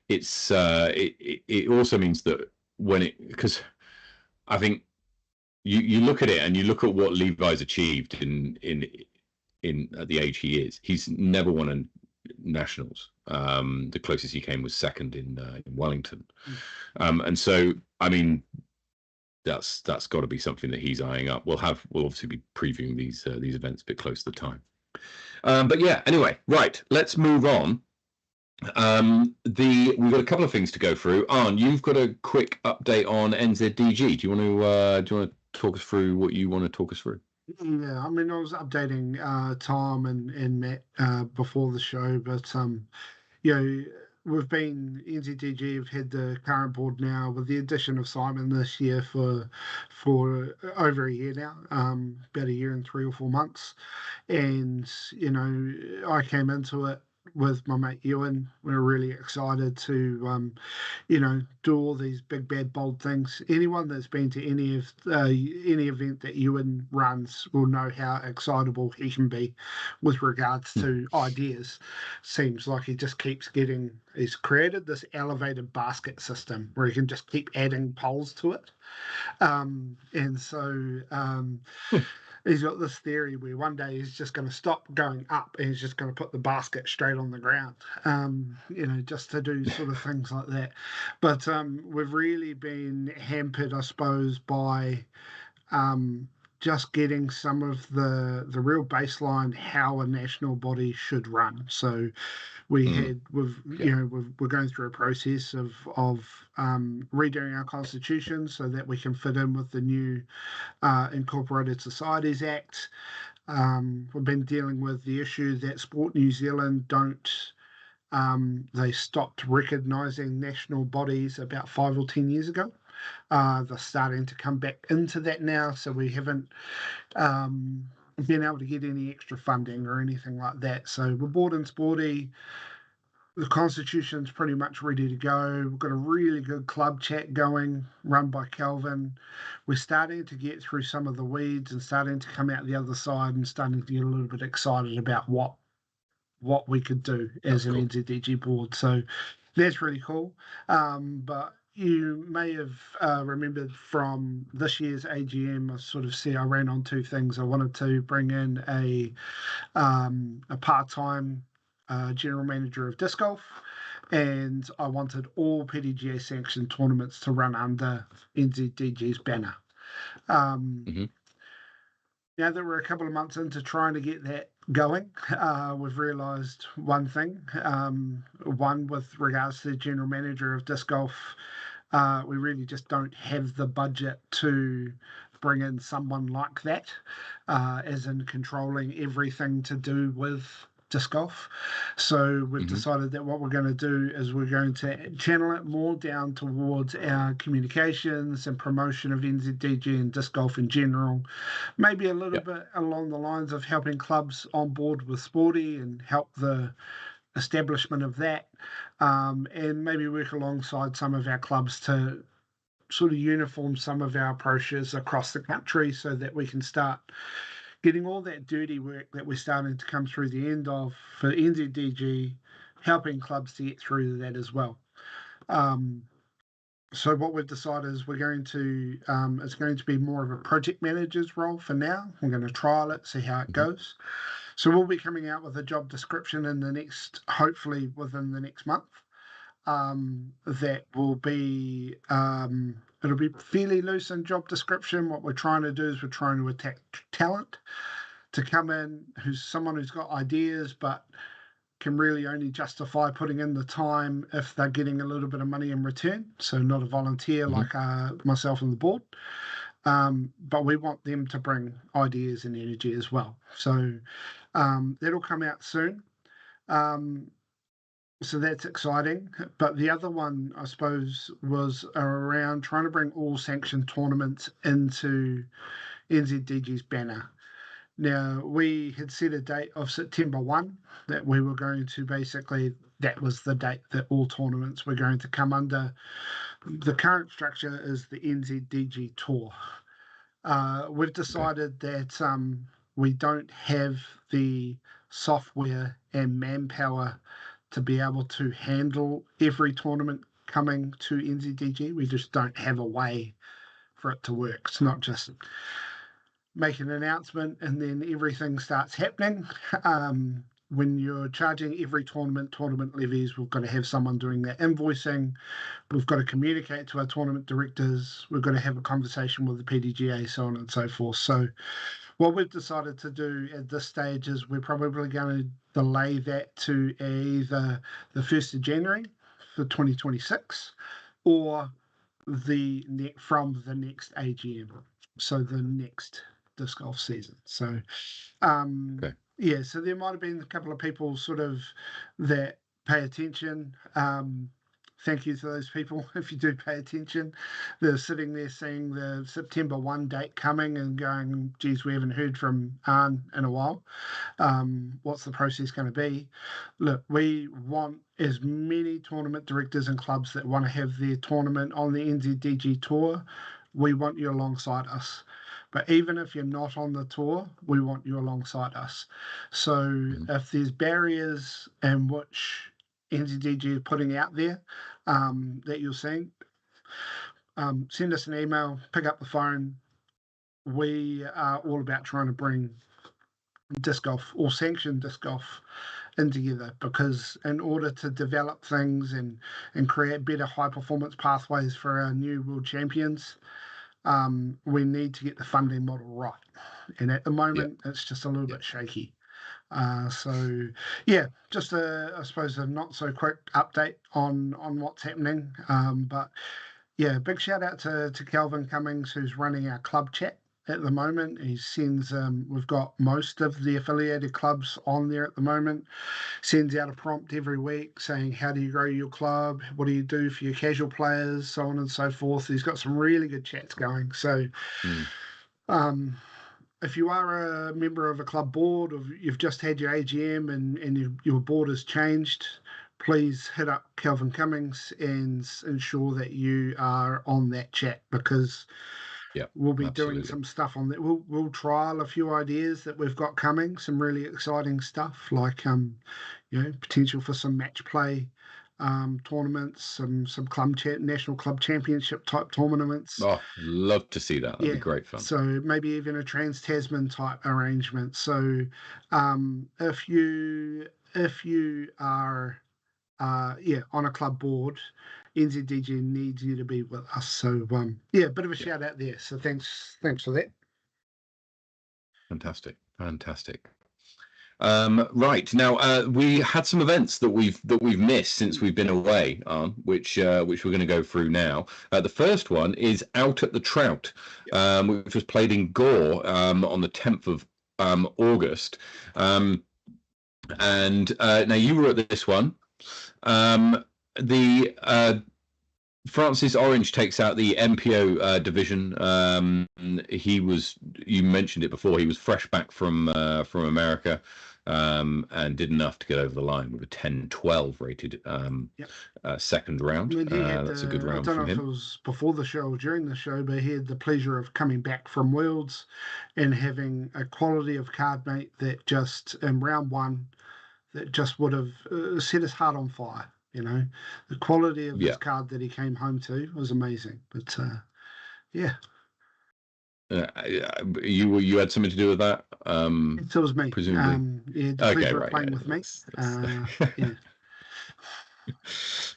it also means that because I think you look at it and you look at what Levi's achieved in at the age he is. He's never won a Nationals. The closest he came was second in Wellington, and so I mean. That's got to be something that he's eyeing up. We'll obviously be previewing these events a bit close to the time. But yeah, anyway, right. Let's move on. We've got a couple of things to go through. Arne, you've got a quick update on NZDG. Do you want to talk us through what you want to talk us through? Yeah, I mean, I was updating Tom and Matt before the show, but you know. NZDG have had the current board now with the addition of Simon this year for over a year now, about a year and 3 or 4 months. And, you know, I came into it with my mate Ewan. We were really excited to, you know, do all these big, bad, bold things. Anyone that's been to any event that Ewan runs will know how excitable he can be with regards to ideas. Seems like he just keeps he's created this elevated basket system where he can just keep adding poles to it. And so he's got this theory where one day he's just going to stop going up and he's just going to put the basket straight on the ground, you know, just to do sort of things like that. But we've really been hampered, I suppose, by just getting some of the real baseline how a national body should run. So we're going through a process of redoing our constitution so that we can fit in with the new Incorporated Societies Act. We've been dealing with the issue that Sport New Zealand they stopped recognising national bodies about 5 or 10 years ago. They're starting to come back into that now, so we haven't been able to get any extra funding or anything like that. So we're board and sporty. The constitution's pretty much ready to go. We've got a really good club chat going, run by Kelvin. We're starting to get through some of the weeds and starting to come out the other side and starting to get a little bit excited about what we could do as an NZDG board. So that's really cool. But you may have remembered from this year's AGM, I ran on 2 things. I wanted to bring in a part-time general manager of disc golf, and I wanted all PDGA sanctioned tournaments to run under NZDG's banner. now that we're a couple of months into trying to get that going, we've realised one thing. One, with regards to the general manager of disc golf, we really just don't have the budget to bring in someone like that, as in controlling everything to do with disc golf. So we've decided that what we're going to do is we're going to channel it more down towards our communications and promotion of NZDG and disc golf in general. Maybe a little bit along the lines of helping clubs on board with Sporty and help the establishment of that, and maybe work alongside some of our clubs to sort of uniform some of our approaches across the country so that we can start getting all that dirty work that we're starting to come through the end of for NZDG, helping clubs to get through that as well. So what we've decided is we're going to, it's going to be more of a project manager's role for now. We're going to trial it, see how it goes. So we'll be coming out with a job description in the next, hopefully within the next month. That will be, it'll be fairly loose in job description. What we're trying to do is we're trying to attack talent to come in, who's someone who's got ideas, but can really only justify putting in the time if they're getting a little bit of money in return. So not a volunteer like myself and the board. But we want them to bring ideas and energy as well. So that'll come out soon. So that's exciting. But the other one, I suppose, was around trying to bring all sanctioned tournaments into NZDG's banner. Now, we had set a date of September 1 that we were going to basically, that was the date that all tournaments were going to come under. The current structure is the NZDG Tour. We've decided that we don't have the software and manpower to be able to handle every tournament coming to NZDG. We just don't have a way for it to work. It's not just make an announcement and then everything starts happening. When you're charging every tournament levies, we've got to have someone doing that invoicing. We've got to communicate to our tournament directors. We've got to have a conversation with the PDGA, so on and so forth. So what we've decided to do at this stage is we're probably going to delay that to either the 1st of January for 2026 or from the next AGM, so the next disc golf season. So yeah, so there might have been a couple of people sort of that pay attention. Thank you to those people if you do pay attention. They're sitting there seeing the September 1 date coming and going, geez, we haven't heard from Arn in a while. What's the process going to be? Look, we want as many tournament directors and clubs that want to have their tournament on the NZDG Tour. We want you alongside us. But even if you're not on the tour, we want you alongside us. So if there's barriers in which NZDG is putting out there that you're seeing, send us an email, pick up the phone. We are all about trying to bring disc golf or sanctioned disc golf in together, because in order to develop things and create better high performance pathways for our new world champions, we need to get the funding model right. And at the moment, it's just a little bit shaky. So yeah, just I suppose a not so quick update on what's happening. But yeah, big shout out to Kelvin Cummings, who's running our club chat at the moment. He sends, we've got most of the affiliated clubs on there at the moment, sends out a prompt every week saying, how do you grow your club? What do you do for your casual players? So on and so forth. He's got some really good chats going. So if you are a member of a club board, or you've just had your AGM and your board has changed, please hit up Kelvin Cummings and ensure that you are on that chat, because we'll be doing some stuff on that. We'll trial a few ideas that we've got coming, some really exciting stuff, like potential for some match play tournaments, some national club championship type tournaments. Oh, love to see that. That'd be great fun. So maybe even a Trans-Tasman type arrangement. So if you are on a club board, NZDG needs you to be with us. So bit of a shout out there. So thanks for that. Fantastic. Right now, we had some events that we've missed since we've been away, which we're going to go through now. The first one is Out at the Trout, which was played in Gore on the 10th of August. And now you were at this one. Francis Orange takes out the MPO division. You mentioned it before, he was fresh back from America. And did enough to get over the line with a 10-12 rated second round. That's a good round from him. I don't know if it was before the show or during the show, but he had the pleasure of coming back from Worlds and having a quality of card mate that just, in round one, that just would have set his heart on fire. You know, the quality of his card that he came home to was amazing. But, yeah. You had something to do with that? It was me. Presumably. The pleasure of playing with me. Yeah.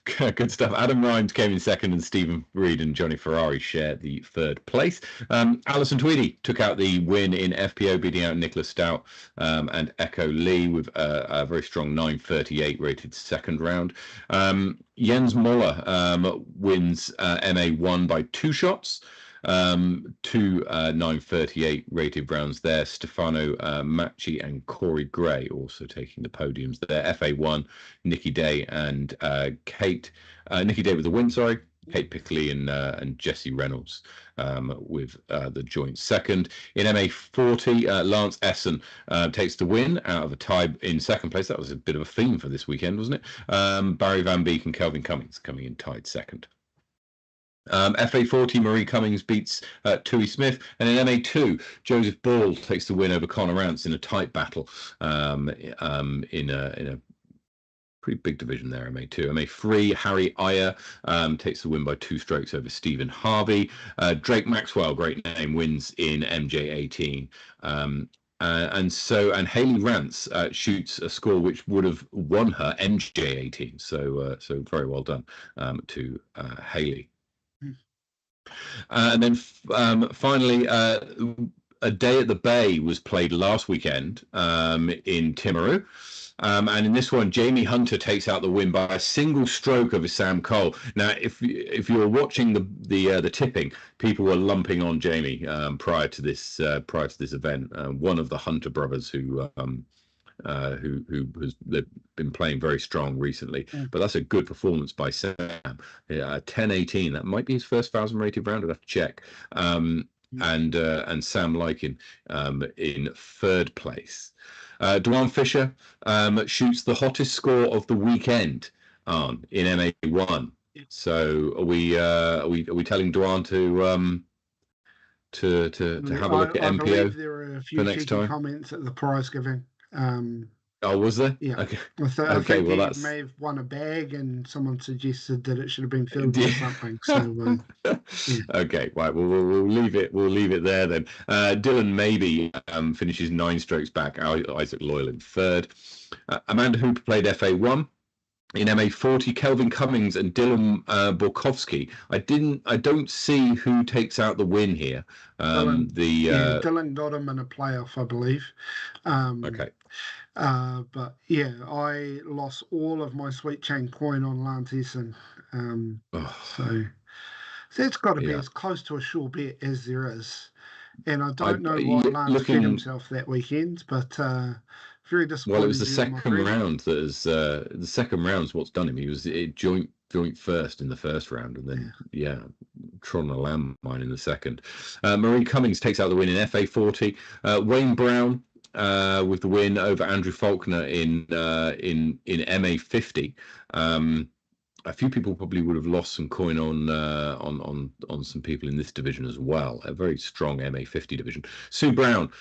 Good stuff. Adam Rhymes came in second, and Stephen Reed and Johnny Ferrari shared the third place. Allison Tweedie took out the win in FPO, beating out Nicholas Stout and Echo Lee with a very strong 938 rated second round. Jens Moller wins MA1 by 2 shots. 2 938 rated rounds there. Stefano Macchi and Corey Gray also taking the podiums there. FA1, Nikki Day and Kate. Nikki Day with the win, sorry. Kate Pickley and Jesse Reynolds with the joint second. In MA40, Lance Essen takes the win out of a tie in second place. That was a bit of a theme for this weekend, wasn't it? Barry Van Beek and Kelvin Cummings coming in tied second. FA40, Marie Cummings beats Tui Smith, and in MA2, Joseph Ball takes the win over Connor Rance in a tight battle in a pretty big division there. MA2, MA3, Harry Ayer takes the win by 2 strokes over Stephen Harvey. Drake Maxwell, great name, wins in MJ18. And Hayley Rance shoots a score which would have won her MJ18. So very well done to Hayley. And then finally, A Day at the Bay was played last weekend in Timaru. And in this one, Jamie Hunter takes out the win by a single stroke over Sam Cole. Now, if you were watching the tipping, people were lumping on Jamie prior to this event. One of the Hunter brothers who has been playing very strong recently, but that's a good performance by Sam. 10-18, that might be his first 1,000 rated round. I'd have to check. And Sam Lykin in third place. Dwan Fisher shoots the hottest score of the weekend in MA1. So are we telling Dwan to have a look at MPO there are a few for next time? Comments at the prize giving. Was there? Yeah. Okay. I think he may have won a bag, and someone suggested that it should have been filled with something. So, okay, right. Well, we'll leave it. We'll leave it there then. Dylan Maybe finishes 9 strokes back. Isaac Loyal in third. Amanda Hooper played FA1. In MA40, Kelvin Cummings and Dylan Borkowski. I don't see who takes out the win here. Dylan got him in a playoff, I believe. Okay. But yeah, I lost all of my Sweet Chain coin on Lance Essen. So it's got to be as close to a sure bet as there is. And I don't know why Lance fed himself that weekend, but very disappointing. Well, it was the second round that is the second round's what's done him. He was joint first in the first round, and then trod on a landmine in the second. Marie Cummings takes out the win in FA40. Wayne Brown with the win over Andrew Faulkner in MA50. A few people probably would have lost some coin on some people in this division as well. A very strong MA50 division. Sue Brown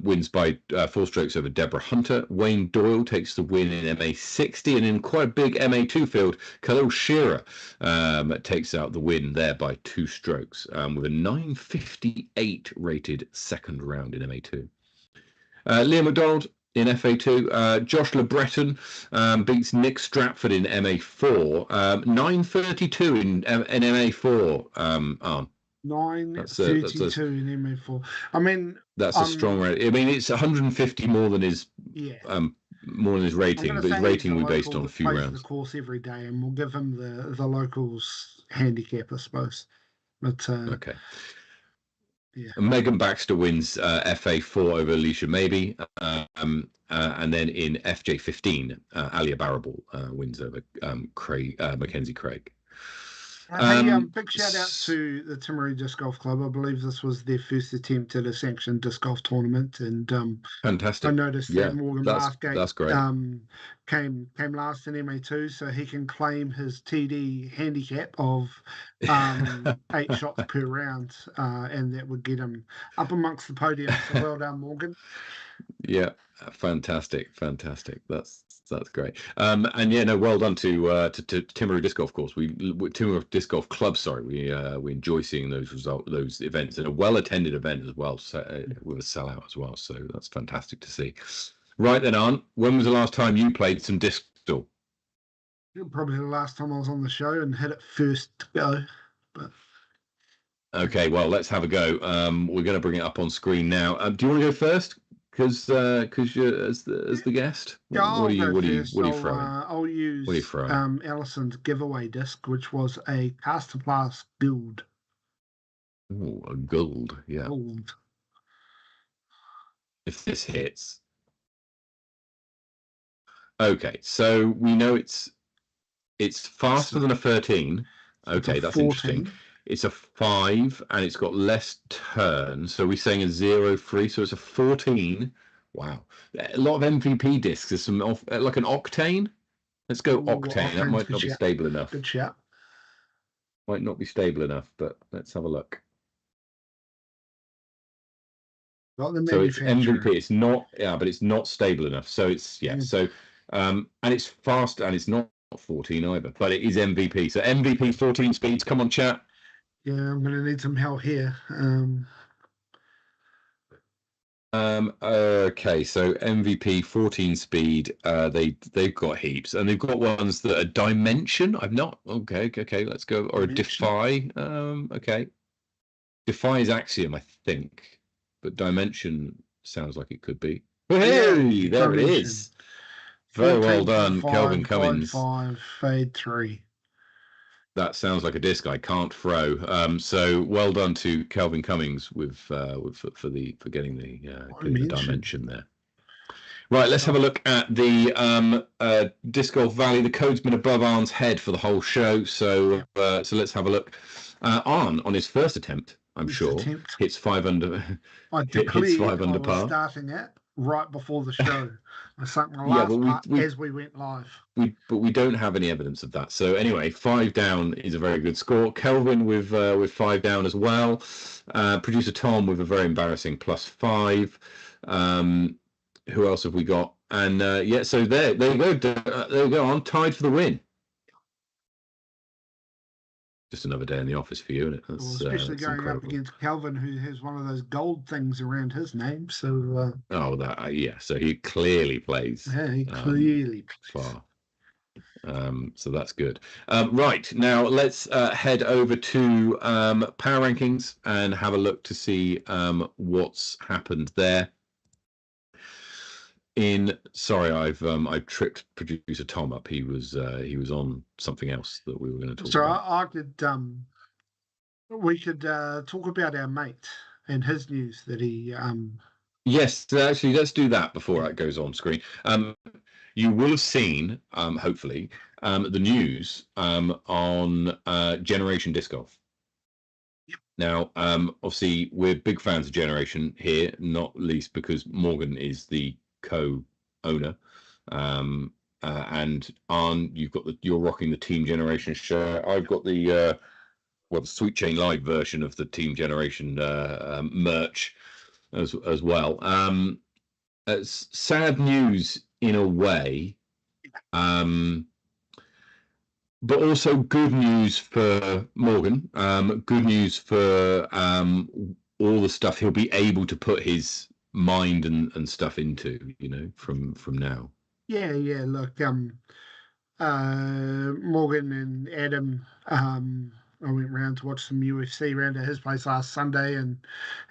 wins by 4 strokes over Deborah Hunter. Wayne Doyle takes the win in MA60, and in quite a big MA2 field, Khalil Shearer takes out the win there by 2 strokes with a 958 rated second round in MA2. Liam McDonald in FA2, Josh LeBreton beats Nick Stratford in MA4. 932 in MA4. 932 in MA4. I mean, That's a strong rating. I mean, it's 150 more than his rating, but his rating will be based on a few rounds. The course every day, and we'll give him the locals handicap, I suppose. But okay. Yeah. Megan Baxter wins FA4 over Alicia Maybe, and then in FJ15, Alia Barrable wins over Mackenzie Craig. Big shout out to the Timaru Disc Golf Club. I believe this was their first attempt at a sanctioned disc golf tournament, and fantastic. I noticed that Morgan Bathgate that's great. Came last in MA2, so he can claim his TD handicap of 8 shots per round, and that would get him up amongst the podium. So well done, Morgan. Yeah, fantastic. That's great. And yeah, no, well done to Timaru Disc Golf Course. Timaru Disc Golf Club. Sorry, we enjoy seeing those events, and a well attended event as well, with a sellout as well. So that's fantastic to see. Right then, Arne, when was the last time you played some disc golf? Probably the last time I was on the show and had it first go. But okay, well, let's have a go. We're going to bring it up on screen now. Do you want to go first? Because you're as the guest. Yeah, what are you throwing? I'll use Allison's giveaway disc, which was a Casterplast Gold. Oh, a gold, yeah. Gold. If this hits. Okay, so we know it's faster than a 13. Okay, that's 14. Interesting. It's a 5 and it's got less turn. So we're saying a 0-3. So it's a 14. Wow. A lot of MVP discs. There's some like an octane. Let's go octane. That might not be stable enough. Good shout. Might not be stable enough, but let's have a look. So it's MVP. It's not, but it's not stable enough. So it's So and it's fast and it's not 14 either, but it is MVP. So MVP 14 speeds. Come on, chat. Yeah, I'm going to need some help here. Okay, so MVP 14 speed. They've got heaps, and they've got ones that are dimension. I've not. Okay. Let's go. Or a defy. Okay. Defy is axiom, I think, but dimension sounds like it could be. Hey, there it is. Very well done, Kelvin Cummins. 5, fade 3. That sounds like a disc I can't throw. So well done to Kelvin Cummings for getting the dimension there. Right, let's have a look at the Disc Golf Valley. The code's been above Arne's head for the whole show, so let's have a look. Arne, on his first attempt, hits 5 under. I declared I was starting it right before the show. I sunk my last part as we went live. But we don't have any evidence of that. So anyway, 5 down is a very good score. Kelvin with 5 down as well. Producer Tom with a very embarrassing +5. Who else have we got? And so there you go. I'm tied for the win. Just another day in the office for you, isn't it? Especially going incredible. Up against Calvin, who has one of those gold things around his name. So so he clearly plays. Yeah, he clearly plays far. So that's good. Right, now let's head over to power rankings and have a look to see what's happened there. I've tripped producer Tom up. He was on something else that we were going to talk about. We could talk about our mate and his news that he. Yes, actually, let's do that before that goes on screen. You will have seen, hopefully, the news on Generation Disc Golf. Yep. Now, obviously, we're big fans of Generation here, not least because Morgan is the co-owner, and Arne, you're rocking the Team Generation shirt. I've got the Sweet Chain Live version of the Team Generation merch as well. It's sad news in a way, but also good news for Morgan. Good news for all the stuff he'll be able to put his mind and stuff into, from now. Look, Morgan and Adam I went round to watch some UFC round at his place last Sunday, and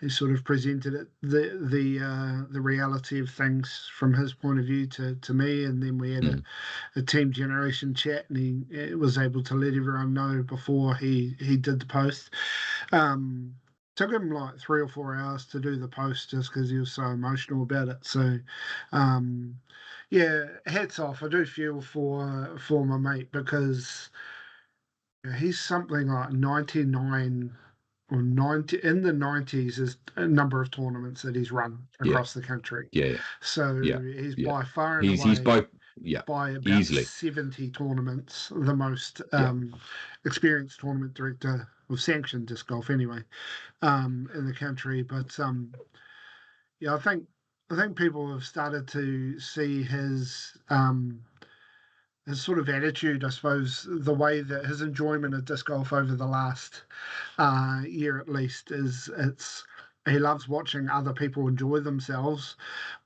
he sort of presented it, the reality of things from his point of view to me, and then we had a team generation chat, and he was able to let everyone know before he did the post. Took him like 3 or 4 hours to do the post just because he was so emotional about it. So, yeah, hats off. I do feel for my mate, because he's something like 99 or 90 in the 90s is a number of tournaments that he's run across the country. So he's by far and away, by about easily 70 tournaments, the most experienced tournament director of sanctioned disc golf anyway, in the country. But yeah, I think people have started to see his sort of attitude, I suppose, the way that his enjoyment of disc golf over the last year at least is, he loves watching other people enjoy themselves,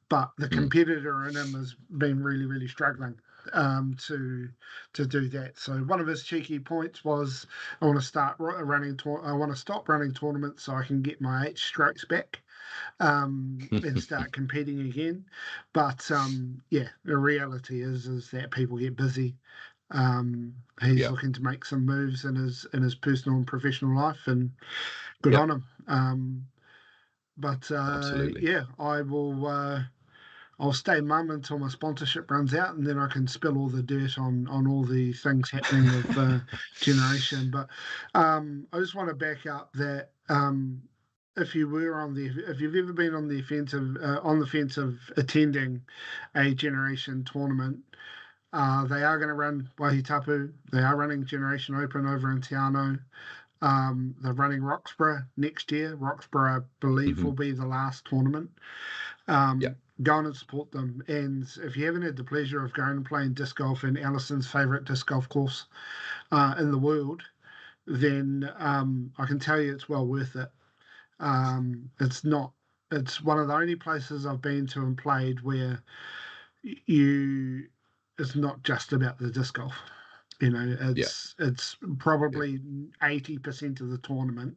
but the competitor in him has been really, really struggling to do that. So one of his cheeky points was, I want to stop running tournaments so I can get my 8 strokes back and start competing again. But yeah, the reality is that people get busy. He's looking to make some moves in his personal and professional life, and good on him. But yeah, I will. I'll stay mum until my sponsorship runs out, and then I can spill all the dirt on all the things happening with Generation. But I just want to back up that if you've ever been on the fence of attending a Generation tournament, they are going to run Wahitapu. They are running Generation Open over in Te Anau. They're running Roxburgh next year. Roxburgh, I believe, will be the last tournament. Go on and support them. And if you haven't had the pleasure of going and playing disc golf in Allison's favourite disc golf course in the world, then I can tell you it's well worth it. It's one of the only places I've been to and played where it's not just about the disc golf. You know, it's probably 80% of the tournament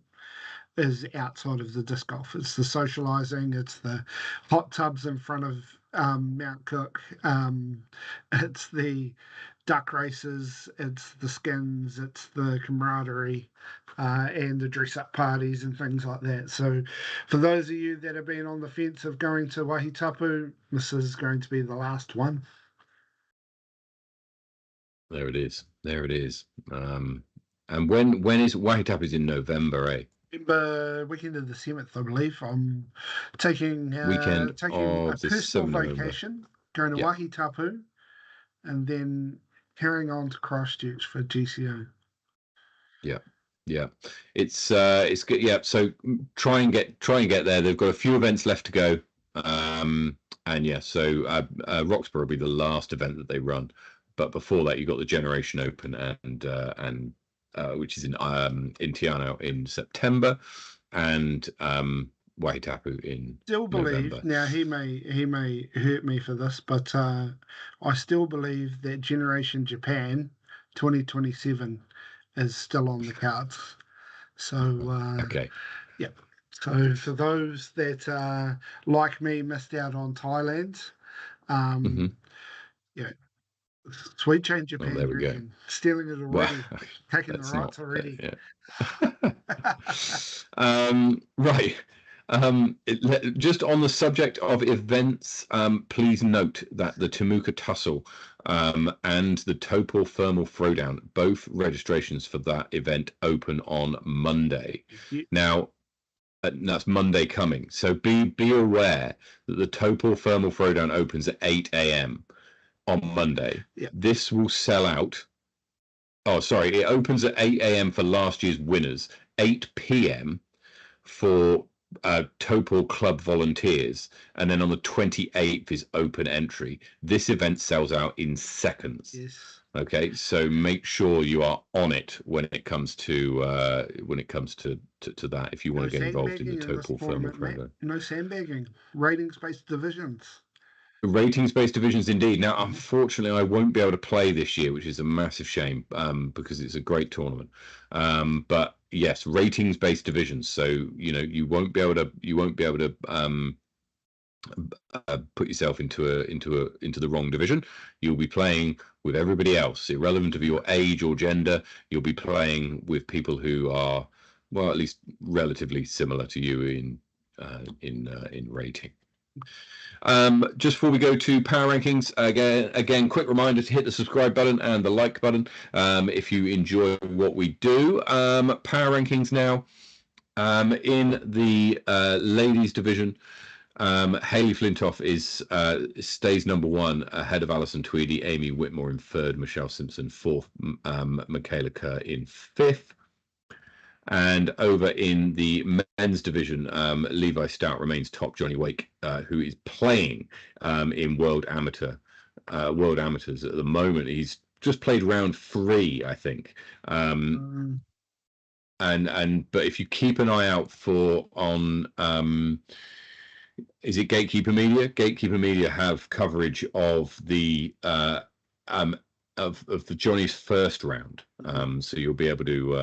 is outside of the disc golf. It's the socializing, it's the hot tubs in front of Mount Cook, it's the duck races, it's the skins, it's the camaraderie, and the dress-up parties and things like that. So for those of you that have been on the fence of going to Wahitapu, this is going to be the last one. There it is. And when is Wahitapu? Is in November, eh? Weekend of the 7th, I believe. I'm taking a personal vacation, going to Wahitapu, and then carrying on to Christchurch for GCO. Yeah. It's good. Yeah. So try and get there. They've got a few events left to go. And yeah, so Roxburgh will be the last event that they run. But before that, you've got the Generation Open and which is in Te Anau in September, and Wahitapu in November. Now he may hurt me for this, but I still believe that Generation Japan 2027 is still on the cards. So okay, yeah. So for those that like me missed out on Thailand, yeah. Sweet Chain Japan, there we go. Stealing it already, taking the rights already. Right. Just on the subject of events, please note that the Temuka Tussle and the Topor Thermal Throwdown, both registrations for that event open on Monday. Now, that's Monday coming. So be aware that the Topor Thermal Throwdown opens at 8 a.m. on Monday. This will sell out. Oh, sorry. It opens at 8 a.m. for last year's winners, 8 p.m. for Topor Club volunteers, and then on the 28th is open entry. This event sells out in seconds. Yes. Okay, so make sure you are on it when it comes to that. If you want to get involved in the Topor Thermal program. No sandbagging. Ratings-based divisions. Ratings-based divisions indeed. Now, unfortunately, I won't be able to play this year, which is a massive shame, because it's a great tournament. But yes, ratings-based divisions. So you won't be able to put yourself into the wrong division. You'll be playing with everybody else, irrelevant of your age or gender. You'll be playing with people who are, well, at least relatively similar to you in rating. Just before we go to power rankings, again, quick reminder to hit the subscribe button and the like button if you enjoy what we do. Power rankings now. In the ladies division, Hayley Flintoff stays number 1 ahead of Allison, Tweedie, Amy Whitmore in 3rd, Michelle Simpson 4th, Michaela Kerr in 5th. And over in the men's division, Levi Stout remains top. Johnny Wake, who is playing in World Amateurs at the moment. He's just played round 3, I think. But if you keep an eye out is it Gatekeeper Media? Gatekeeper Media have coverage of the of the Johnny's first round, so you'll be able to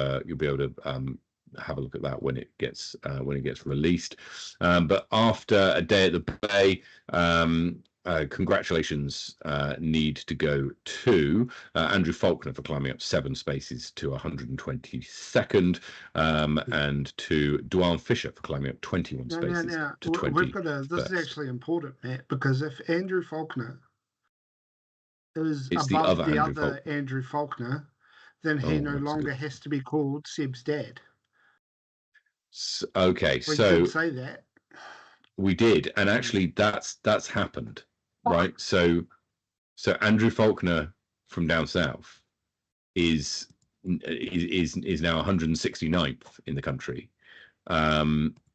have a look at that when it gets released. But after a day at the Bay, congratulations need to go to Andrew Faulkner for climbing up 7 spaces to 122nd, and to Duane Fisher for climbing up 21 spaces to 20. This is actually important, Matt, because if Andrew Faulkner is it's above the other Andrew Faulkner, then he no longer has to be called Seb's dad. Okay, we did say that. We did, and actually that's happened, right? So Andrew Faulkner from down south is now 169th in the country,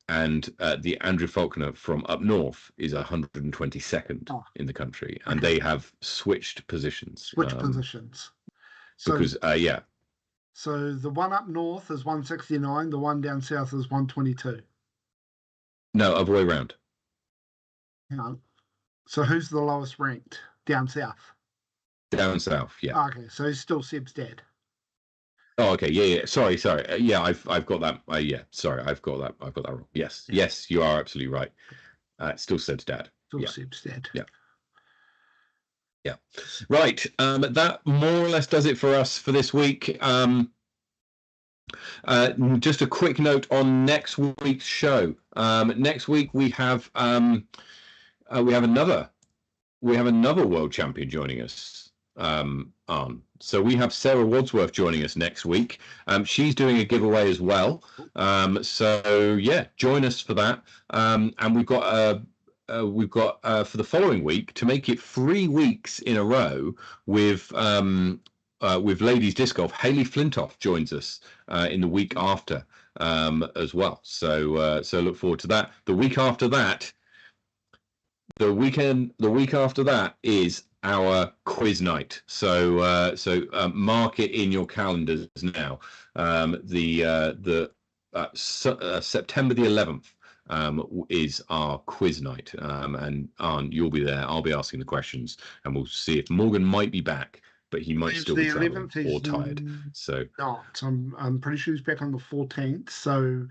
and the Andrew Faulkner from up north is 122nd in the country, and they have switched positions. Because So the one up north is 169, the one down south is 122. No, other way around. No. So who's the lowest ranked? Down south. Down south, yeah. Okay, so he's still Seb's dad. Oh, okay, yeah. Sorry. Yeah, I've got that. Yeah, sorry, I've got that wrong. Yes, you are absolutely right. Still Seb's dad. Still Seb's dad. Yeah. Right. That more or less does it for us for this week. Just a quick note on next week's show. Next week we have another world champion joining us. So we have Sarah Wadsworth joining us next week. She's doing a giveaway as well. So yeah, join us for that. And we've got for the following week, to make it 3 weeks in a row with ladies disc golf, Hayley Flintoff joins us in the week after as well. So look forward to that. The week after that is our quiz night. So mark it in your calendars now. September the 11th is our quiz night, and you'll be there. I'll be asking the questions, and we'll see if Morgan might be back, but he might still be traveling or tired. So I'm pretty sure he's back on the 14th. So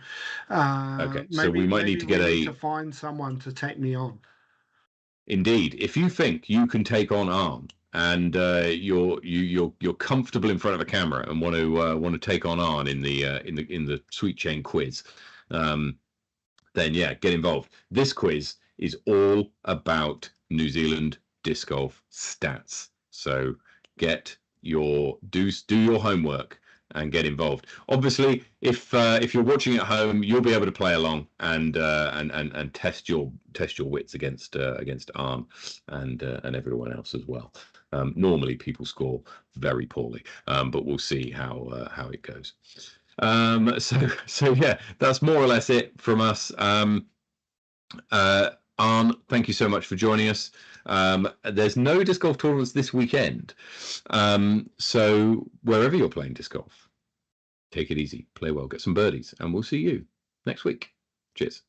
okay, so we might need to find someone to take me on. Indeed, if you think you can take on Arn, and you're comfortable in front of a camera and want to take on Arn in the Sweet Chain quiz, then yeah, get involved. This quiz is all about New Zealand disc golf stats. So do your homework and get involved. Obviously, if you're watching at home, you'll be able to play along and test your wits against Arn and everyone else as well. Normally, people score very poorly, but we'll see how it goes. So yeah, that's more or less it from us. Arn, thank you so much for joining us. There's no disc golf tournaments this weekend, so wherever you're playing disc golf, take it easy, play well, get some birdies, and we'll see you next week. Cheers.